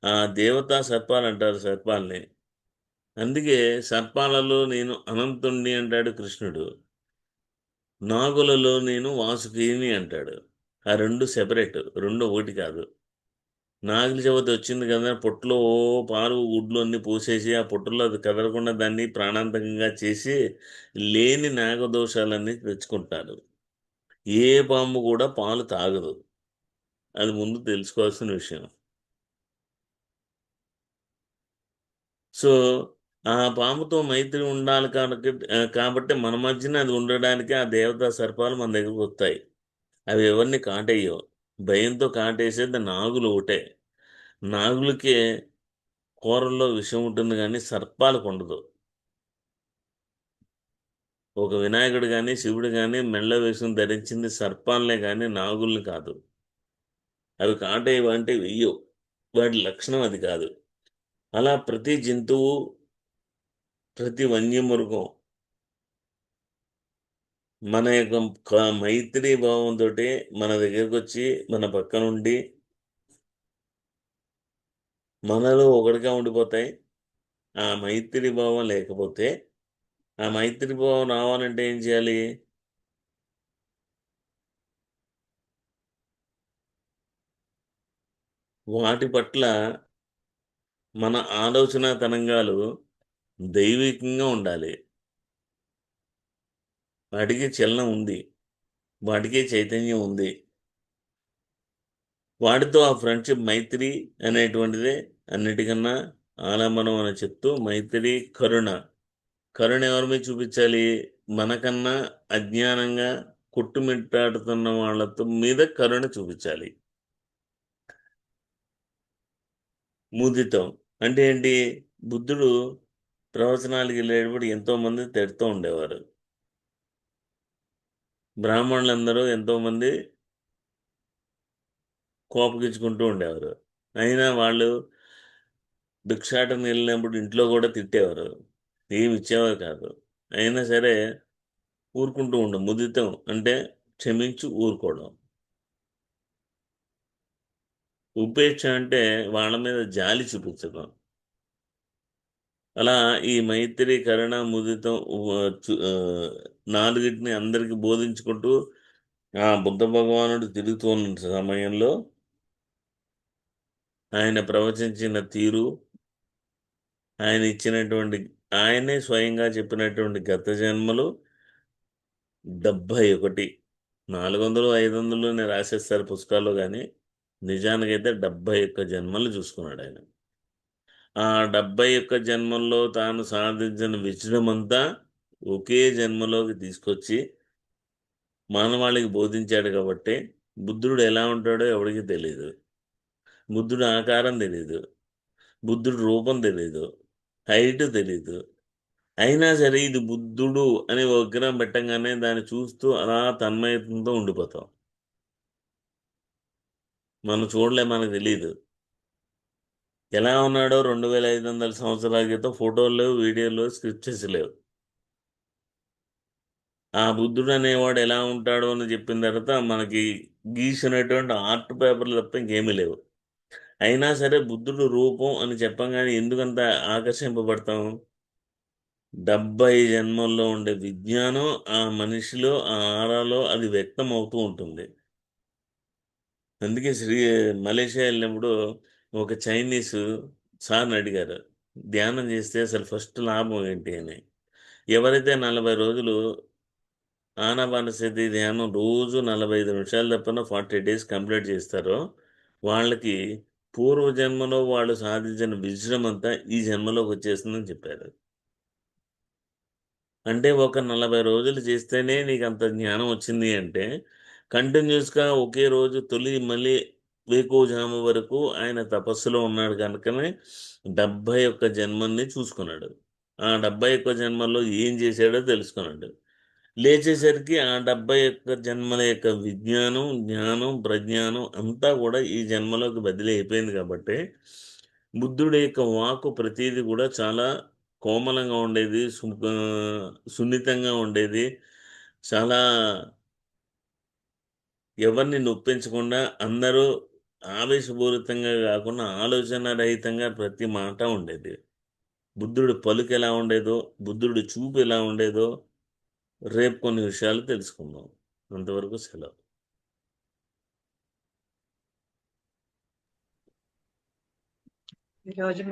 ఆ దేవతా సర్పాలు అంటారు సర్పాల్ని. అందుకే సర్పాలలో నేను అనంతుణ్ణి అంటాడు కృష్ణుడు. నాగులలో నేను వాసుకిని అంటాడు. ఆ రెండు సెపరేట్, రెండు ఒకటి కాదు. నాగుల చవితి వచ్చింది కదా, పుట్టలో పాలు గుడ్లు అన్ని పోసేసి ఆ పుట్టలో అది కదలకుండా దాన్ని ప్రాణాంతకంగా చేసి లేని నాగదోషాలన్నీ తెచ్చుకుంటారు. ఏ పాము కూడా పాలు తాగదు. అది ముందు తెలుసుకోవాల్సిన విషయం. సో ఆ పాముతో మైత్రి ఉండాలి కాబట్టి మన మధ్యన అది ఉండడానికి ఆ దేవతా సర్పాలు మన దగ్గరకు వస్తాయి. అవి ఎవరిని కాటేయవు. భయంతో కాటేసేది నాగులు ఒకటే. నాగులకే కూరల్లో విషం ఉంటుంది కానీ సర్పాలకు ఉండదు. ఒక వినాయకుడు కానీ శివుడు కానీ మెళ్ళ వేషం ధరించింది సర్పాలనే కానీ నాగుల్ని కాదు. అవి కాటేయవు అంటే వెయ్యవు. వాటి లక్షణం అది కాదు. అలా ప్రతి జంతువు, ప్రతి వన్యమృగం మన యొక్క మైత్రి భావంతో మన దగ్గరకు వచ్చి మన పక్కనుండి మనలో ఒకటిగా ఉండిపోతాయి. ఆ మైత్రి భావం లేకపోతే ఆ మైత్రి భావం రావాలంటే ఏం చేయాలి? వాటి పట్ల మన ఆలోచన తరంగాలు దైవికంగా ఉండాలి. వాటికి చలనం ఉంది, వాటికి చైతన్యం ఉంది. వాటితో ఆ ఫ్రెండ్షిప్ మైత్రి అనేటువంటిదే అన్నిటికన్నా ఆలంబనం అని చెప్తూ మైత్రి కరుణ. కరుణ ఎవరి మీద చూపించాలి? మనకన్నా అజ్ఞానంగా కొట్టుమిట్టాడుతున్న వాళ్ళతో మీద కరుణ చూపించాలి. ముదితం అంటే ఏంటి? బుద్ధుడు ప్రవచనాలకు వెళ్ళేటప్పుడు ఎంతోమంది తిడుతూ ఉండేవారు. బ్రాహ్మణులందరూ ఎంతోమంది కోపగించుకుంటూ ఉండేవారు. అయినా వాళ్ళు భిక్షాటన వెళ్ళినప్పుడు ఇంట్లో కూడా తిట్టేవారు. ఏమి ఇచ్చేవారు కాదు. అయినా సరే ఊరుకుంటూ ఉండం. ముదితం అంటే క్షమించి ఊరుకోవడం. ఉపేక్ష అంటే వాళ్ళ మీద జాలి చూపించడం. అలా ఈ మైత్రి, కరుణ, ముదితం నాలుగిటిని అందరికీ బోధించుకుంటూ ఆ బుద్ధ భగవానుడు తిరుగుతున్న సమయంలో ఆయన ప్రవచించిన తీరు, ఆయన ఇచ్చినటువంటి, ఆయనే స్వయంగా చెప్పినటువంటి గత జన్మలు 71. 400, 500లోనే రాసేస్తారు పుస్తకాల్లో కానీ నిజానికైతే 71 జన్మలు చూసుకున్నాడు ఆయన. ఆ 71 జన్మల్లో తాను సాధించిన విజయం అంతా ఒకే జన్మలోకి తీసుకొచ్చి మానవాళికి బోధించాడు కాబట్టి బుద్ధుడు ఎలా ఉంటాడో ఎవరికి తెలియదు. బుద్ధుడు ఆకారం తెలీదు, బుద్ధుడు రూపం తెలీదు, హైట్ తెలీదు. అయినా సరే ఇది బుద్ధుడు అనే విగ్రహం పెట్టంగానే దాన్ని చూస్తూ అలా తన్మయత్వంతో ఉండిపోతాం. మనం చూడలే, మనకు తెలియదు. ఎలా ఉన్నాడో 2500 సంవత్సరాల క్రితం ఫోటోలు లేవు, వీడియోలు లేవు, స్క్రిప్చర్స్ లేవు. ఆ బుద్ధుడు అనేవాడు ఎలా ఉంటాడో అని చెప్పిన తర్వాత మనకి గీసినటువంటి ఆర్ట్ పేపర్లు తప్ప ఇంకేమీ లేవు. అయినా సరే బుద్ధుడు రూపం అని చెప్పంగానే ఎందుకంత ఆకర్షింపబడతాం? 70 జన్మల్లో ఉండే విజ్ఞానం ఆ మనిషిలో, ఆ ఆరాలో అది వ్యక్తం అవుతూ ఉంటుంది. అందుకే మలేషియా వెళ్ళినప్పుడు ఒక చైనీస్ సార్ని అడిగారు, ధ్యానం చేస్తే అసలు ఫస్ట్ లాభం ఏంటి అని. ఎవరైతే 40 రోజులు ఆనాపానసతి ధ్యానం రోజు 45 నిమిషాలు తప్పన 40 డేస్ కంప్లీట్ చేస్తారో వాళ్ళకి పూర్వజన్మలో వాళ్ళు సాధించిన విజృంభంతా ఈ జన్మలోకి వచ్చేస్తుందని చెప్పారు. అంటే ఒక 40 రోజులు చేస్తేనే నీకంత జ్ఞానం వచ్చింది అంటే, కంటిన్యూయస్‌గా ఒకే రోజు తొలి మళ్ళీ వేకువజాము వరకు ఆయన తపస్సులో ఉన్నాడు గనుకనే 71 జన్మల్ని చూసుకున్నాడు. ఆ 71 జన్మల్లో ఏం చేశాడో తెలుసుకున్నాడు. లేచేసరికి ఆ 71 జన్మల యొక్క విజ్ఞానం, జ్ఞానం, ప్రజ్ఞానం అంతా కూడా ఈ జన్మలోకి బదిలీ అయిపోయింది కాబట్టి, బుద్ధుడి యొక్క వాక్కు ప్రతీది కూడా చాలా కోమలంగా ఉండేది. సున్నితంగా ఉండేది. చాలా ఎవరిని నొప్పించకుండా అందరూ ఆవేశపూరితంగా గాకుండా ఆలోచన రహితంగా ప్రతి మాట ఉండేది. బుద్ధుడి పలుకు ఎలా ఉండేదో, బుద్ధుడి చూపు ఎలా ఉండేదో రేపు కొన్ని విషయాలు తెలుసుకుందాం. అంతవరకు సెలవు. ఈరోజు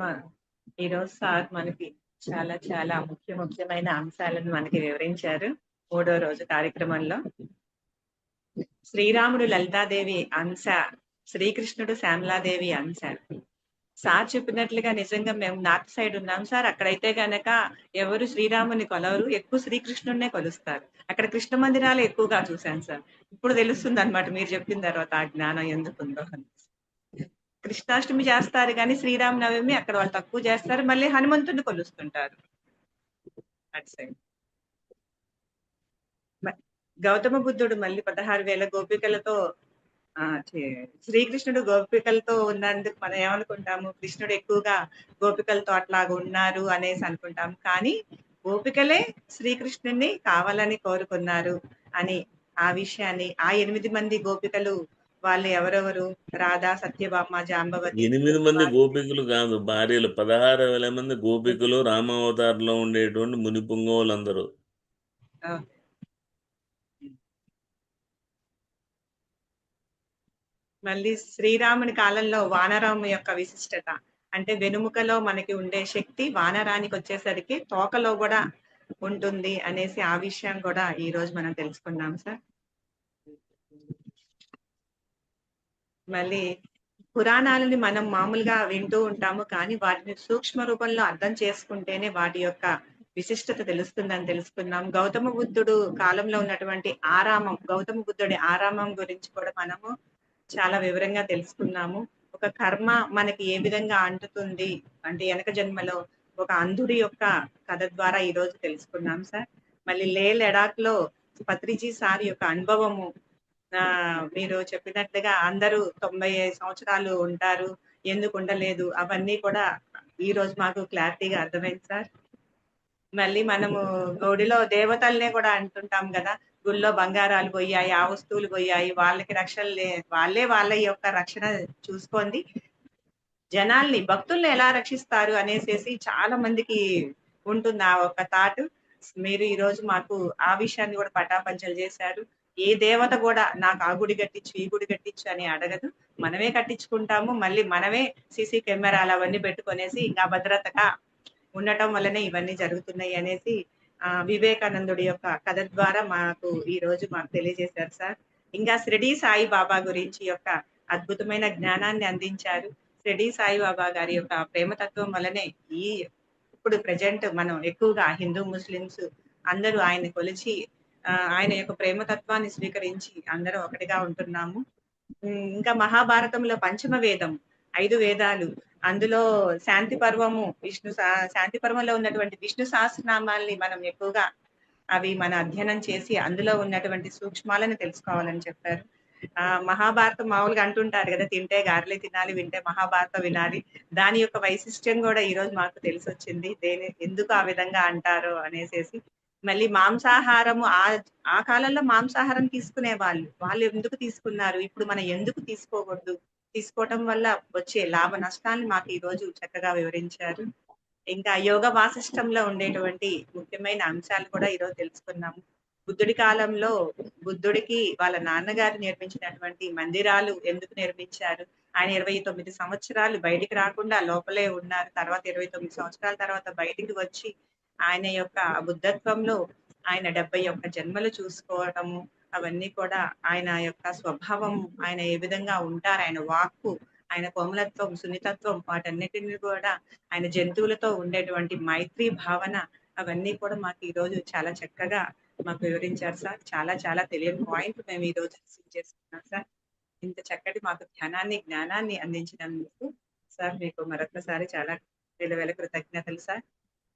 సార్ మనకి చాలా చాలా ముఖ్యమైన అంశాలను మనకి వివరించారు. 3వ రోజు కార్యక్రమంలో శ్రీరాముడు లలితాదేవి అంశ, శ్రీకృష్ణుడు శ్యామలాదేవి అంశ. సార్ చెప్పినట్లుగా నిజంగా మేము నార్త్ సైడ్ ఉన్నాం సార్. అక్కడైతే గనక ఎవరు శ్రీరాముని కొలవరు, ఎక్కువ శ్రీకృష్ణుడినే కొలుస్తారు. అక్కడ కృష్ణ మందిరాలు ఎక్కువగా చూశాను సార్. ఇప్పుడు తెలుస్తుంది అనమాట మీరు చెప్పిన తర్వాత ఆ జ్ఞానం ఎందుకుందో అని. కృష్ణాష్టమి చేస్తారు కానీ శ్రీరామనవమి అక్కడ వాళ్ళు తక్కువ చేస్తారు, మళ్ళీ హనుమంతుడిని కొలుస్తుంటారు అటు సైడ్. గౌతమ బుద్ధుడు మళ్ళీ 16,000 గోపికలతో శ్రీకృష్ణుడు గోపికలతో ఉన్నందుకు మనం ఏమనుకుంటాము, కృష్ణుడు ఎక్కువగా గోపికలతో అట్లాగా ఉన్నారు అనేసి అనుకుంటాము. కానీ గోపికలే శ్రీకృష్ణుడిని కావాలని కోరుకున్నారు అని ఆ విషయాన్ని, ఆ 8 మంది గోపికలు వాళ్ళు ఎవరెవరు, రాధా, సత్యభామ, జాంబవతి, 8 మంది గోపికలు కాదు, భార్యలు. 16,000 మంది గోపికలు రామావతారంలో ఉండేటువంటి ముని పుంగవులందరూ. మళ్ళీ శ్రీరాముని కాలంలో వానరము యొక్క విశిష్టత అంటే వెనుముకలో మనకి ఉండే శక్తి వానరానికి వచ్చేసరికి తోకలో కూడా ఉంటుంది అనేసి ఆ విషయం కూడా ఈ రోజు మనం తెలుసుకున్నాం సార్. మళ్ళీ పురాణాలని మనం మామూలుగా వింటూ ఉంటాము, కానీ వాటిని సూక్ష్మ రూపంలో అర్థం చేసుకుంటేనే వాటి యొక్క విశిష్టత తెలుస్తుందని తెలుసుకున్నాం. గౌతమ బుద్ధుడు కాలంలో ఉన్నటువంటి ఆరామం, గౌతమ బుద్ధుడి ఆరామం గురించి కూడా మనము చాలా వివరంగా తెలుసుకున్నాము. ఒక కర్మ మనకి ఏ విధంగా అంటుతుంది అంటే వెనక జన్మలో ఒక అంధుడి యొక్క కథ ద్వారా ఈ రోజు తెలుసుకున్నాం సార్. మళ్ళీ లే లడాక్ లో పత్రిజీ సార్ యొక్క అనుభవము, మీరు చెప్పినట్లుగా అందరూ 95 సంవత్సరాలు ఉంటారు, ఎందుకు ఉండలేదు, అవన్నీ కూడా ఈ రోజు మాకు క్లారిటీగా అర్థమైంది సార్. మళ్ళీ మనము గుడిలో దేవతల్నే కూడా అంటుంటాం కదా, గుళ్ళో బంగారాలు పోయాయి, ఆ వస్తువులు పోయాయి, వాళ్ళకి రక్షణ వాళ్ళ యొక్క రక్షణ చూసుకోండి, జనాల్ని భక్తుల్ని ఎలా రక్షిస్తారు అనేసి చాలా మందికి ఉంటుంది ఆ ఒక థాట్. మీరు ఈ రోజు మాకు ఆ విషయాన్ని కూడా పటాపంచలు చేశారు. ఏ దేవత కూడా నాకు ఆ గుడి కట్టించు, ఈ గుడి కట్టించు అని అడగదు, మనమే కట్టించుకుంటాము. మళ్ళీ మనమే సీసీ కెమెరాలు అవన్నీ పెట్టుకునేసి ఇంకా భద్రతగా ఉండటం వల్లనే ఇవన్నీ జరుగుతున్నాయి అనేసి వివేకానందుడి యొక్క కథ ద్వారా ఈ రోజు మాకు తెలియజేశారు సార్. ఇంకా షిరిడి సాయి బాబా గురించి యొక్క అద్భుతమైన జ్ఞానాన్ని అందించారు. షిరిడి సాయి బాబా గారి యొక్క ప్రేమతత్వం వల్లనే ఇప్పుడు ప్రజెంట్ మనం ఎక్కువగా హిందూ ముస్లిమ్స్ అందరూ ఆయన కొలిచి ఆయన యొక్క ప్రేమతత్వాన్ని స్వీకరించి అందరూ ఒకటిగా ఉంటున్నాము. ఇంకా మహాభారతంలో పంచమ వేదం, 5 వేదాలు, అందులో శాంతి పర్వము, శాంతి పర్వంలో ఉన్నటువంటి విష్ణు సహస్రనామాల్ని మనం ఎక్కువగా అవి మన అధ్యయనం చేసి అందులో ఉన్నటువంటి సూక్ష్మాలను తెలుసుకోవాలని చెప్పారు. మహాభారతం మామూలుగా అంటుంటారు కదా, తింటే గారెలే తినాలి, వింటే మహాభారతం వినాలి. దాని యొక్క వైశిష్ట్యం కూడా ఈ రోజు మాకు తెలిసి వచ్చింది, ఎందుకు ఆ విధంగా అంటారో అనేసి. మళ్ళీ మాంసాహారము, ఆ కాలంలో మాంసాహారం తీసుకునే వాళ్ళు ఎందుకు తీసుకున్నారు, ఇప్పుడు మనం ఎందుకు తీసుకోకూడదు, తీసుకోవటం వల్ల వచ్చే లాభ నష్టాన్ని మాకు ఈ రోజు చక్కగా వివరించారు. ఇంకా యోగ వాసిష్టంలో ఉండేటువంటి ముఖ్యమైన అంశాలు కూడా ఈరోజు తెలుసుకున్నాము. బుద్ధుడి కాలంలో బుద్ధుడికి వాళ్ళ నాన్నగారు నిర్మించినటువంటి మందిరాలు ఎందుకు నిర్మించారు, ఆయన 29 సంవత్సరాలు బయటికి రాకుండా లోపలే ఉన్నారు, తర్వాత 29 సంవత్సరాల తర్వాత బయటికి వచ్చి ఆయన యొక్క బుద్ధత్వంలో ఆయన 71 జన్మలు చూసుకోవటము, అవన్నీ కూడా ఆయన యొక్క స్వభావం, ఆయన ఏ విధంగా ఉంటారు, ఆయన వాక్కు, ఆయన కోమలత్వం, సున్నితత్వం, వాటన్నిటిని కూడా ఆయన జంతువులతో ఉండేటువంటి మైత్రి భావన, అవన్నీ కూడా మాకు ఈ రోజు చాలా చక్కగా మాకు వివరించారు సార్. చాలా చాలా తెలియని పాయింట్ మేము ఈ రోజు రిసీవ్ చేసుకున్నాం సార్. ఇంత చక్కటి మాకు జ్ఞానాన్ని అందించినందుకు సార్ మీకు మరొకసారి చాలా వేల వేల కృతజ్ఞతలు సార్.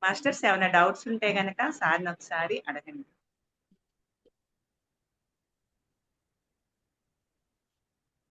మాస్టర్స్ ఏమైనా డౌట్స్ ఉంటే గనక సార్ని ఒకసారి అడగండి.